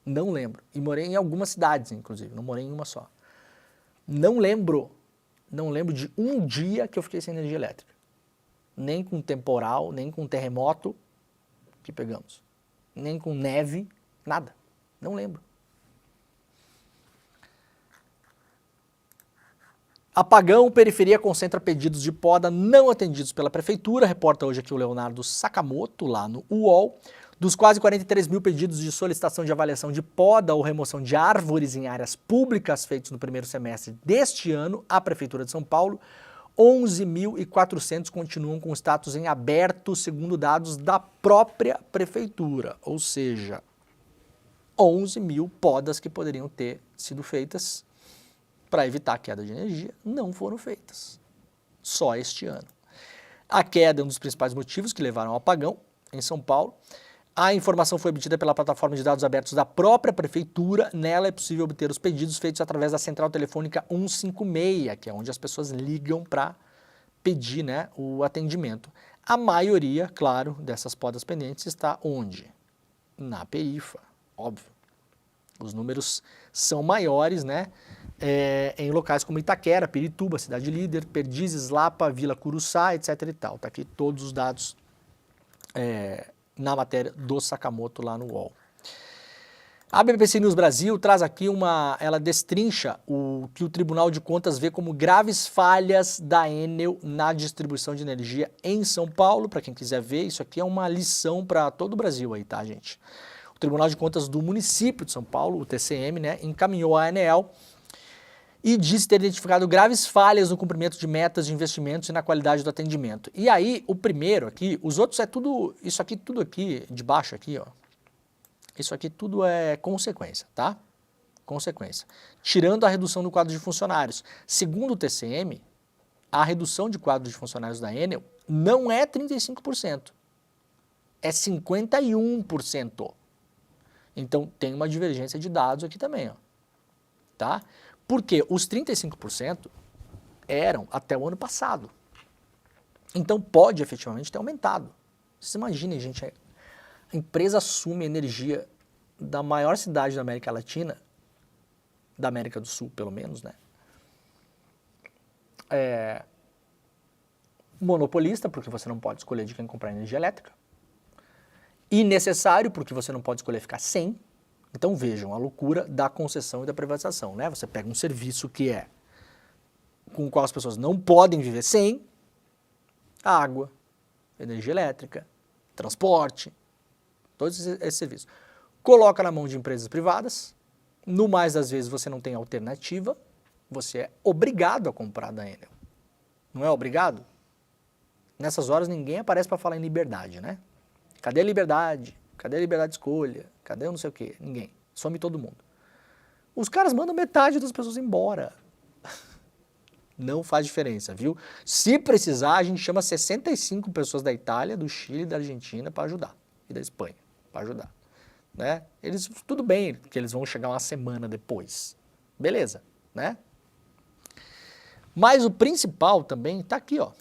Não lembro. E morei em algumas cidades, inclusive, não morei em uma só. Não lembro de um dia que eu fiquei sem energia elétrica. Nem com temporal, nem com terremoto que pegamos. Nem com neve, nada. Não lembro. Apagão, periferia concentra pedidos de poda não atendidos pela prefeitura, reporta hoje aqui o Leonardo Sakamoto, lá no UOL. Dos quase 43 mil pedidos de solicitação de avaliação de poda ou remoção de árvores em áreas públicas feitos no primeiro semestre deste ano, a Prefeitura de São Paulo, 11.400 continuam com status em aberto, segundo dados da própria Prefeitura, ou seja, 11 mil podas que poderiam ter sido feitas para evitar a queda de energia, não foram feitas, só este ano. A queda é um dos principais motivos que levaram ao apagão em São Paulo. A informação foi obtida pela plataforma de dados abertos da própria prefeitura. Nela é possível obter os pedidos feitos através da central telefônica 156, que é onde as pessoas ligam para pedir, né, o atendimento. A maioria, claro, dessas podas pendentes está onde? Na perifa, óbvio. Os números são maiores, né? Em locais como Itaquera, Pirituba, Cidade Líder, Perdizes, Lapa, Vila Curuçá, etc. e tal. Tá aqui todos os dados na matéria do Sakamoto lá no UOL. A BBC News Brasil traz aqui ela destrincha o que o Tribunal de Contas vê como graves falhas da Enel na distribuição de energia em São Paulo. Para quem quiser ver, isso aqui é uma lição para todo o Brasil aí, tá, gente? O Tribunal de Contas do município de São Paulo, o TCM, né, encaminhou a ANEEL e disse ter identificado graves falhas no cumprimento de metas de investimentos e na qualidade do atendimento. E aí, o primeiro aqui, os outros é tudo, isso aqui tudo aqui, de baixo aqui, ó, isso aqui tudo é consequência, tá? Consequência. Tirando a redução do quadro de funcionários. Segundo o TCM, a redução de quadro de funcionários da Enel não é 35%, é 51%. Então, tem uma divergência de dados aqui também, ó, tá? Porque os 35% eram até o ano passado. Então pode efetivamente ter aumentado. Vocês imaginem, gente, a empresa assume energia da maior cidade da América Latina, da América do Sul pelo menos, né? Monopolista, porque você não pode escolher de quem comprar energia elétrica. Innecessário, porque você não pode escolher ficar sem. Então vejam a loucura da concessão e da privatização, né? Você pega um serviço que é com o qual as pessoas não podem viver sem, água, energia elétrica, transporte, todos esses serviços. Coloca na mão de empresas privadas, no mais das vezes você não tem alternativa, você é obrigado a comprar da Enel. Não é obrigado? Nessas horas ninguém aparece para falar em liberdade, né? Cadê a liberdade? Cadê a liberdade de escolha? Cadê o não sei o quê? Ninguém. Some todo mundo. Os caras mandam metade das pessoas embora. Não faz diferença, viu? Se precisar, a gente chama 65 pessoas da Itália, do Chile e da Argentina para ajudar. E da Espanha para ajudar. Né? Eles, tudo bem que eles vão chegar uma semana depois. Beleza, né? Mas o principal também está aqui, ó.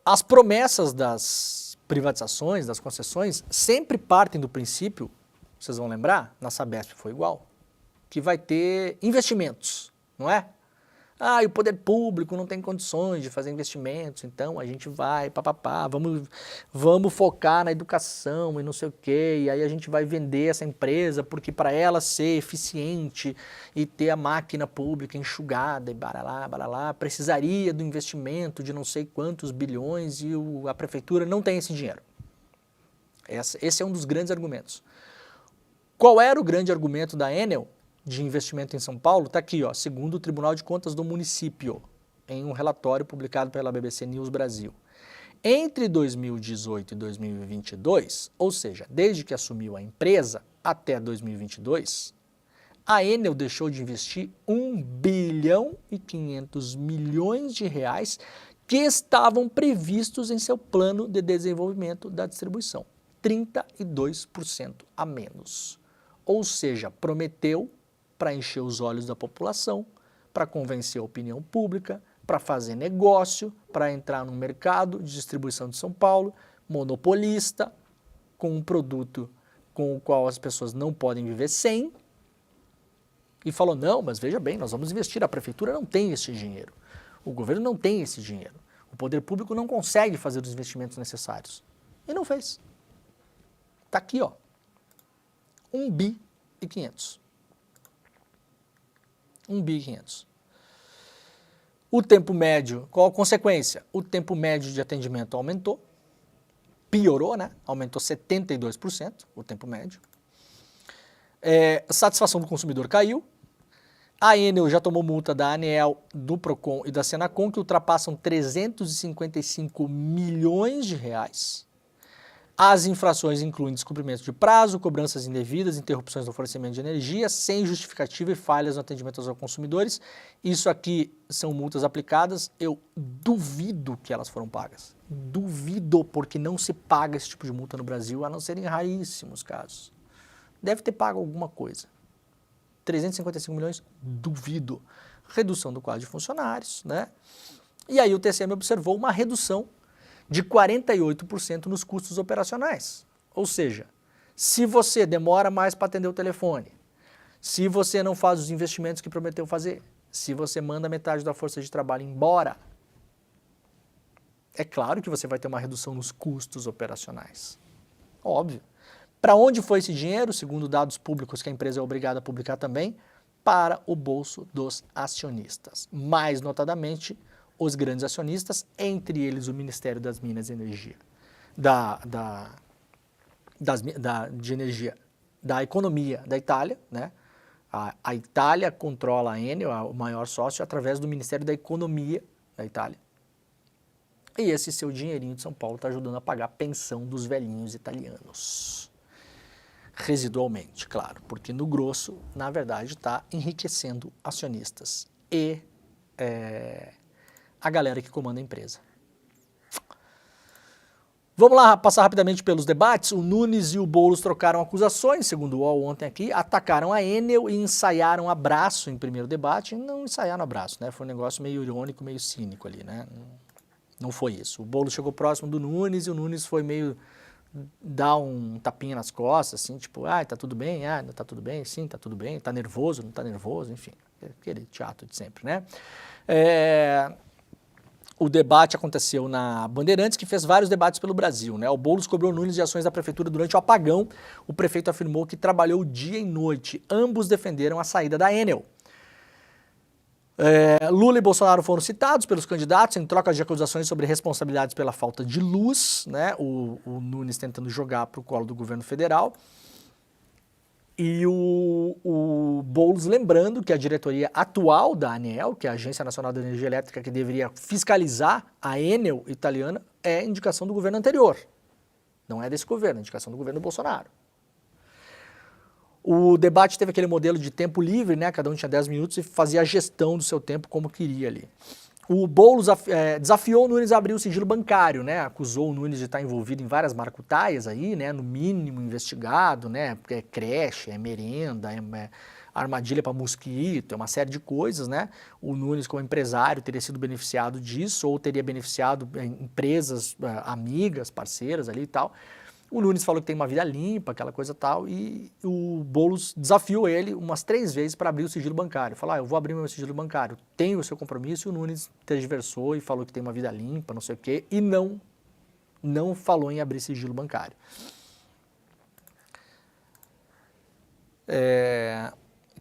As promessas das privatizações, das concessões, sempre partem do princípio, vocês vão lembrar, na Sabesp foi igual, que vai ter investimentos, não é? Ah, e o poder público não tem condições de fazer investimentos, então a gente vai, vamos focar na educação e não sei o quê, e aí a gente vai vender essa empresa, porque para ela ser eficiente e ter a máquina pública enxugada e baralá, precisaria do investimento de não sei quantos bilhões e a prefeitura não tem esse dinheiro. Esse é um dos grandes argumentos. Qual era o grande argumento da Enel de investimento em São Paulo? Está aqui, ó, segundo o Tribunal de Contas do Município, em um relatório publicado pela BBC News Brasil. Entre 2018 e 2022, ou seja, desde que assumiu a empresa até 2022, a Enel deixou de investir 1 bilhão e 500 milhões de reais que estavam previstos em seu plano de desenvolvimento da distribuição. 32% a menos. Ou seja, prometeu para encher os olhos da população, para convencer a opinião pública, para fazer negócio, para entrar no mercado de distribuição de São Paulo, monopolista, com um produto com o qual as pessoas não podem viver sem, e falou, não, mas veja bem, nós vamos investir, a prefeitura não tem esse dinheiro, o governo não tem esse dinheiro, o poder público não consegue fazer os investimentos necessários. E não fez. Está aqui, ó, 1 bi e 500. 1 bi e 500. O tempo médio, qual a consequência? O tempo médio de atendimento aumentou, piorou, né? Aumentou 72% o tempo médio. A satisfação do consumidor caiu. A Enel já tomou multa da ANEEL, do Procon e da Senacom, que ultrapassam 355 milhões de reais. As infrações incluem descumprimento de prazo, cobranças indevidas, interrupções no fornecimento de energia, sem justificativa e falhas no atendimento aos consumidores. Isso aqui são multas aplicadas, eu duvido que elas foram pagas. Duvido, porque não se paga esse tipo de multa no Brasil, a não ser em raríssimos casos. Deve ter pago alguma coisa. 355 milhões, duvido. Redução do quadro de funcionários, né? E aí o TCM observou uma redução de 48% nos custos operacionais. Ou seja, se você demora mais para atender o telefone, se você não faz os investimentos que prometeu fazer, se você manda metade da força de trabalho embora, é claro que você vai ter uma redução nos custos operacionais. Óbvio. Para onde foi esse dinheiro? Segundo dados públicos que a empresa é obrigada a publicar também, para o bolso dos acionistas. Mais notadamente, os grandes acionistas, entre eles o Ministério das Minas e Energia, de Energia, da Economia da Itália, né? A Itália controla a Enel, o maior sócio, através do Ministério da Economia da Itália. E esse seu dinheirinho de São Paulo está ajudando a pagar a pensão dos velhinhos italianos. Residualmente, claro, porque no grosso, na verdade, está enriquecendo acionistas e a galera que comanda a empresa. Vamos lá passar rapidamente pelos debates. O Nunes e o Boulos trocaram acusações, segundo o UOL ontem aqui, atacaram a Enel e ensaiaram abraço em primeiro debate. Não ensaiaram abraço, né? Foi um negócio meio irônico, meio cínico ali, né? Não foi isso. O Boulos chegou próximo do Nunes e o Nunes foi meio dar um tapinha nas costas, assim, tipo, tá tudo bem? Tá tudo bem? Sim, tá tudo bem. Tá nervoso? Não tá nervoso? Enfim, aquele teatro de sempre, né? O debate aconteceu na Bandeirantes, que fez vários debates pelo Brasil, né? O Boulos cobrou Nunes de ações da prefeitura durante o apagão. O prefeito afirmou que trabalhou dia e noite. Ambos defenderam a saída da Enel. Lula e Bolsonaro foram citados pelos candidatos em troca de acusações sobre responsabilidades pela falta de luz, né? O Nunes tentando jogar para o colo do governo federal. E o Boulos lembrando que a diretoria atual da ANEEL, que é a Agência Nacional de Energia Elétrica, que deveria fiscalizar a Enel italiana, é indicação do governo anterior. Não é desse governo, é indicação do governo Bolsonaro. O debate teve aquele modelo de tempo livre, né? Cada um tinha 10 minutos e fazia a gestão do seu tempo como queria ali. O Boulos desafiou o Nunes a abrir o sigilo bancário, né? Acusou o Nunes de estar envolvido em várias maracutaias aí, né? No mínimo investigado, né? É creche, é merenda, é armadilha para mosquito, é uma série de coisas, né? O Nunes, como empresário, teria sido beneficiado disso ou teria beneficiado empresas amigas, parceiras ali e tal. O Nunes falou que tem uma vida limpa, aquela coisa tal, e o Boulos desafiou ele umas 3 vezes para abrir o sigilo bancário. Falou, eu vou abrir meu sigilo bancário, tenho o seu compromisso, e o Nunes tergiversou e falou que tem uma vida limpa, não sei o quê, e não falou em abrir sigilo bancário.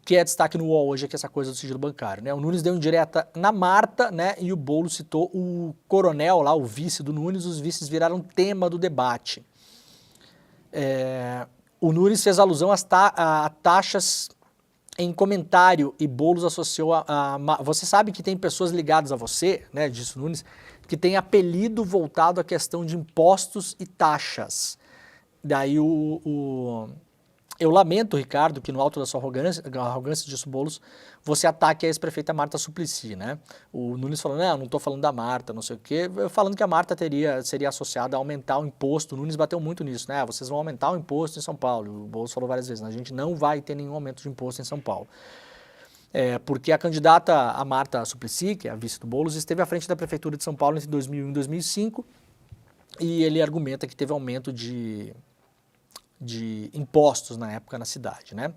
Que é destaque no UOL hoje, é que essa coisa do sigilo bancário, né? O Nunes deu indireta na Marta, né? E o Boulos citou o coronel lá, o vice do Nunes, os vices viraram tema do debate. O Nunes fez alusão a taxas em comentário e Boulos associou Você sabe que tem pessoas ligadas a você, né, disse o Nunes, que tem apelido voltado à questão de impostos e taxas. Daí eu lamento, Ricardo, que no alto da sua arrogância, disse o Boulos, você ataque a ex-prefeita Marta Suplicy, né? O Nunes falou, não estou falando da Marta, não sei o quê, falando que a Marta seria associada a aumentar o imposto. O Nunes bateu muito nisso, né? Vocês vão aumentar o imposto em São Paulo. O Boulos falou várias vezes, a gente não vai ter nenhum aumento de imposto em São Paulo. Porque a candidata, a Marta Suplicy, que é a vice do Boulos, esteve à frente da prefeitura de São Paulo entre 2001 e 2005, e ele argumenta que teve aumento de impostos na época na cidade, né?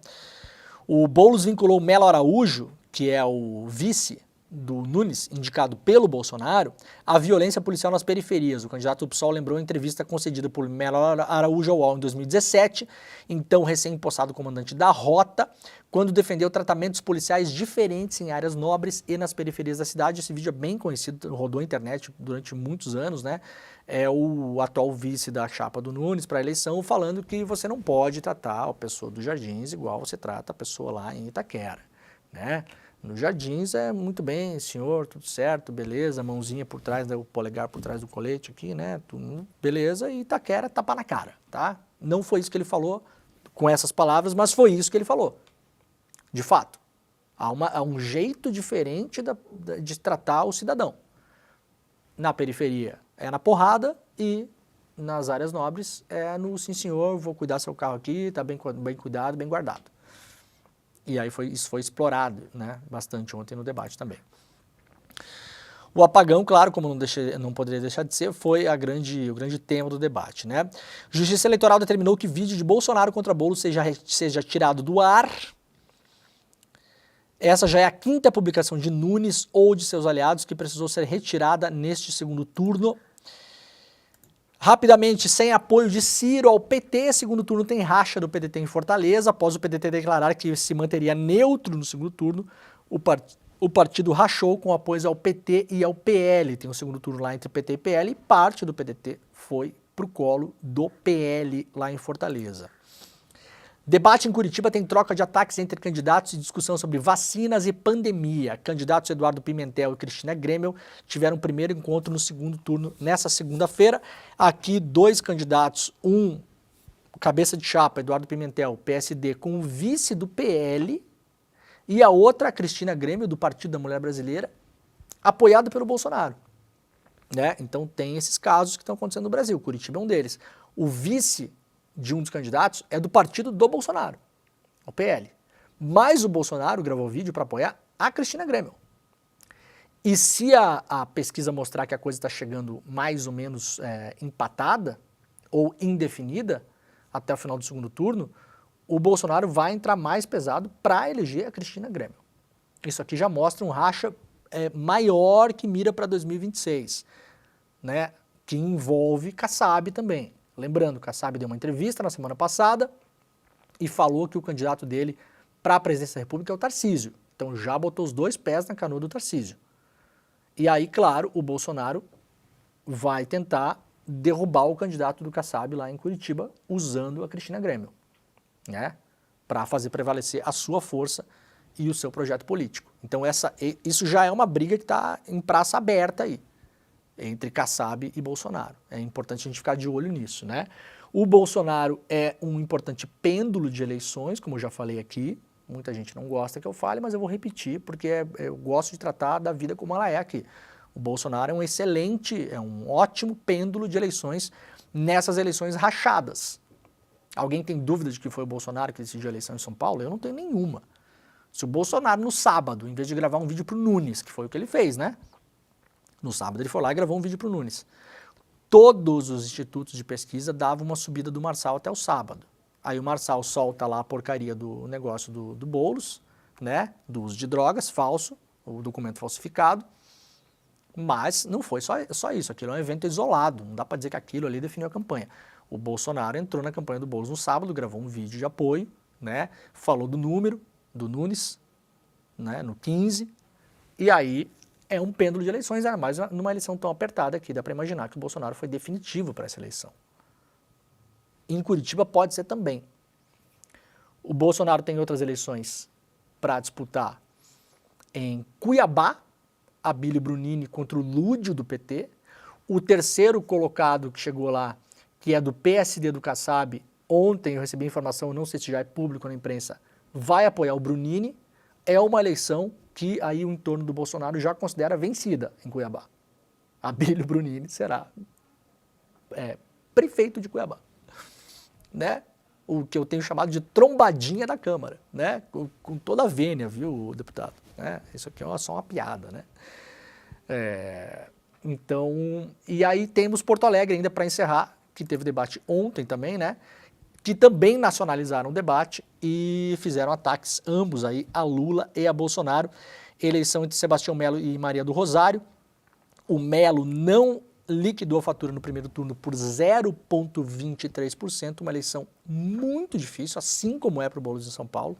O Boulos vinculou Melo Araújo, que é o vice do Nunes, indicado pelo Bolsonaro, à violência policial nas periferias. O candidato do PSOL lembrou a entrevista concedida por Melo Araújo ao UOL em 2017, então recém-impossado comandante da Rota, quando defendeu tratamentos policiais diferentes em áreas nobres e nas periferias da cidade. Esse vídeo é bem conhecido, rodou a internet durante muitos anos, né? É o atual vice da chapa do Nunes para a eleição, falando que você não pode tratar a pessoa dos Jardins igual você trata a pessoa lá em Itaquera, né? Nos Jardins é muito bem, senhor, tudo certo, beleza, mãozinha por trás, o polegar por trás do colete aqui, né? Tudo, beleza, e Itaquera tapa na cara, tá? Não foi isso que ele falou com essas palavras, mas foi isso que ele falou. De fato, há um jeito diferente de tratar o cidadão. Na periferia é na porrada e nas áreas nobres é no sim senhor, vou cuidar seu carro aqui, tá bem cuidado, bem guardado. E aí isso foi explorado, né, bastante ontem no debate também. O apagão, claro, como não poderia deixar de ser, foi o grande tema do debate, né? Justiça Eleitoral determinou que vídeo de Bolsonaro contra Boulos seja tirado do ar. Essa já é a 5ª publicação de Nunes ou de seus aliados que precisou ser retirada neste segundo turno. Rapidamente, sem apoio de Ciro ao PT, segundo turno tem racha do PDT em Fortaleza. Após o PDT declarar que se manteria neutro no segundo turno, o partido rachou com apoio ao PT e ao PL. Tem um segundo turno lá entre PT e PL e parte do PDT foi para o colo do PL lá em Fortaleza. Debate em Curitiba tem troca de ataques entre candidatos e discussão sobre vacinas e pandemia. Candidatos Eduardo Pimentel e Cristina Grêmio tiveram o primeiro encontro no segundo turno nessa segunda-feira. Aqui 2 candidatos, um cabeça de chapa, Eduardo Pimentel, PSD, com o vice do PL, e a outra, a Cristina Grêmio, do Partido da Mulher Brasileira, apoiado pelo Bolsonaro. né? Então tem esses casos que estão acontecendo no Brasil, Curitiba é um deles. O vice de um dos candidatos é do partido do Bolsonaro, o PL. Mas o Bolsonaro gravou vídeo para apoiar a Cristina Grêmio. E se a pesquisa mostrar que a coisa está chegando mais ou menos empatada ou indefinida até o final do segundo turno, o Bolsonaro vai entrar mais pesado para eleger a Cristina Grêmio. Isso aqui já mostra um racha maior que mira para 2026, né? Que envolve Kassab também. Lembrando, Kassab deu uma entrevista na semana passada e falou que o candidato dele para a presidência da República é o Tarcísio. Então já botou os dois pés na canoa do Tarcísio. E aí, claro, o Bolsonaro vai tentar derrubar o candidato do Kassab lá em Curitiba usando a Cristina Grêmio, né? Para fazer prevalecer a sua força e o seu projeto político. Então isso já é uma briga que está em praça aberta aí, entre Kassab e Bolsonaro. É importante a gente ficar de olho nisso, né? O Bolsonaro é um importante pêndulo de eleições, como eu já falei aqui. Muita gente não gosta que eu fale, mas eu vou repetir, porque eu gosto de tratar da vida como ela é aqui. O Bolsonaro é um ótimo pêndulo de eleições nessas eleições rachadas. Alguém tem dúvida de que foi o Bolsonaro que decidiu a eleição em São Paulo? Eu não tenho nenhuma. Se o Bolsonaro, no sábado, em vez de gravar um vídeo para o Nunes, que foi o que ele fez, né? No sábado ele foi lá e gravou um vídeo para o Nunes. Todos os institutos de pesquisa davam uma subida do Marçal até o sábado. Aí o Marçal solta lá a porcaria do negócio do Boulos, né? Do uso de drogas, falso, o documento falsificado. Mas não foi só isso, aquilo é um evento isolado, não dá para dizer que aquilo ali definiu a campanha. O Bolsonaro entrou na campanha do Boulos no sábado, gravou um vídeo de apoio, né? Falou do número do Nunes, né? No 15, e aí é um pêndulo de eleições, ainda mais numa eleição tão apertada aqui, dá para imaginar que o Bolsonaro foi definitivo para essa eleição. Em Curitiba pode ser também. O Bolsonaro tem outras eleições para disputar em Cuiabá, Abílio Brunini contra o Lúdio do PT. O terceiro colocado que chegou lá, que é do PSD do Kassab, ontem eu recebi informação, não sei se já é público na imprensa, vai apoiar o Brunini. É uma eleição que aí o entorno do Bolsonaro já considera vencida em Cuiabá. Abílio Brunini será prefeito de Cuiabá, né? O que eu tenho chamado de trombadinha da Câmara, né? Com toda a vênia, viu, deputado? Né? Isso aqui é só uma piada, né? Então, e aí temos Porto Alegre ainda para encerrar, que teve debate ontem também, né? Que também nacionalizaram o debate e fizeram ataques ambos aí a Lula e a Bolsonaro. Eleição entre Sebastião Melo e Maria do Rosário. O Melo não liquidou a fatura no primeiro turno por 0,23%, uma eleição muito difícil, assim como é para o Boulos em São Paulo,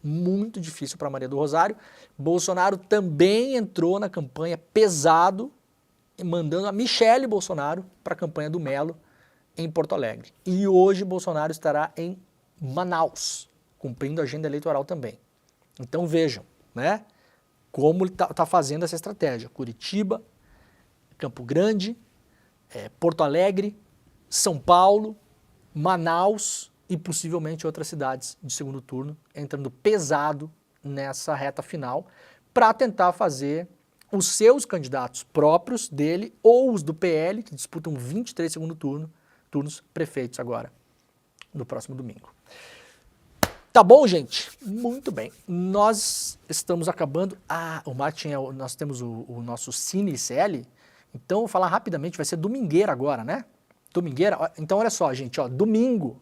muito difícil para Maria do Rosário. Bolsonaro também entrou na campanha pesado, mandando a Michele Bolsonaro para a campanha do Melo em Porto Alegre. E hoje Bolsonaro estará em Manaus, cumprindo a agenda eleitoral também. Então vejam, né, como ele está fazendo essa estratégia. Curitiba, Campo Grande, Porto Alegre, São Paulo, Manaus e possivelmente outras cidades de segundo turno, entrando pesado nessa reta final para tentar fazer os seus candidatos próprios dele ou os do PL, que disputam 23 segundo turnos prefeitos agora, no próximo domingo. Tá bom, gente? Muito bem. Nós estamos acabando... o Martin, nós temos o nosso Cine ICL. Então, vou falar rapidamente, vai ser domingueira agora, né? Domingueira. Então, olha só, gente, ó, domingo,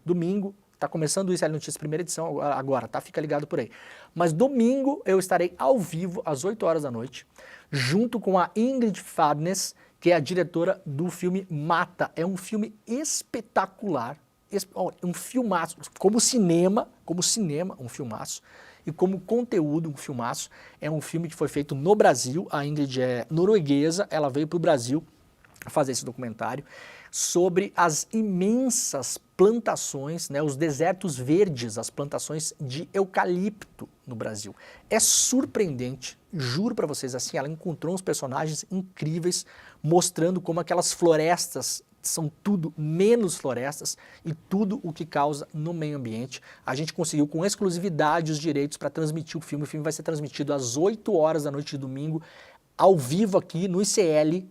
tá começando o ICL Notícias, primeira edição agora, tá? Fica ligado por aí. Mas domingo eu estarei ao vivo, às 8 horas da noite, junto com a Ingrid Fadnes, que é a diretora do filme Mata. É um filme espetacular, um filmaço, como cinema, um filmaço, e como conteúdo, um filmaço. É um filme que foi feito no Brasil, a Ingrid é norueguesa, ela veio para o Brasil fazer esse documentário sobre as imensas plantações, né, os desertos verdes, as plantações de eucalipto no Brasil. É surpreendente, juro para vocês, assim, ela encontrou uns personagens incríveis, mostrando como aquelas florestas são tudo menos florestas e tudo o que causa no meio ambiente. A gente conseguiu com exclusividade os direitos para transmitir o filme vai ser transmitido às 8 horas da noite de domingo, ao vivo aqui no ICL,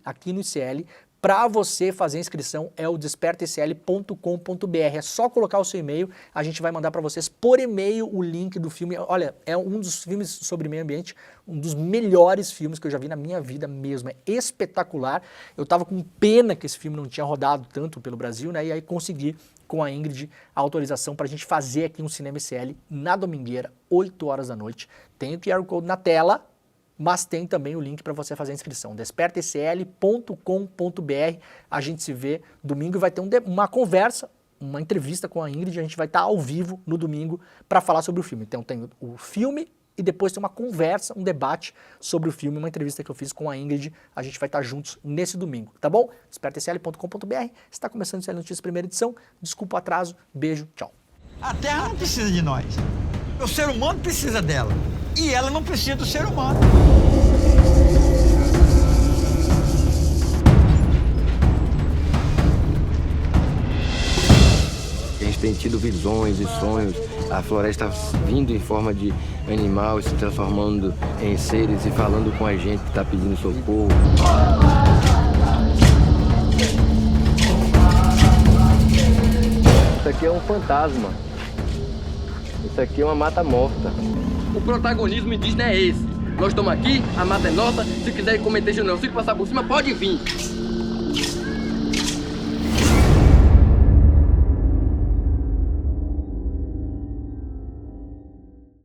para você fazer a inscrição é o despertaecl.com.br. É só colocar o seu e-mail, a gente vai mandar para vocês por e-mail o link do filme. Olha, é um dos filmes sobre meio ambiente, um dos melhores filmes que eu já vi na minha vida mesmo. É espetacular. Eu tava com pena que esse filme não tinha rodado tanto pelo Brasil, né? E aí consegui, com a Ingrid, a autorização para a gente fazer aqui um Cinema ICL na Domingueira, 8 horas da noite. Tem o QR Code na tela, mas tem também o link para você fazer a inscrição, despertaecl.com.br. A gente se vê domingo e vai ter uma conversa, uma entrevista com a Ingrid, a gente vai estar ao vivo no domingo para falar sobre o filme. Então tem o filme e depois tem uma conversa, um debate sobre o filme, uma entrevista que eu fiz com a Ingrid, a gente vai estar juntos nesse domingo, tá bom? despertaecl.com.br, está começando o ICL Notícias primeira edição, desculpa o atraso, beijo, tchau. A Terra não precisa de nós, o ser humano precisa dela. E ela não precisa do ser humano. A gente tem tido visões e sonhos, a floresta vindo em forma de animal, se transformando em seres e falando com a gente que está pedindo socorro. Isso aqui é um fantasma. Isso aqui é uma mata morta. O protagonismo indígena é esse. Nós estamos aqui, a mata é nossa, se quiserem cometer não, se passar por cima, pode vir.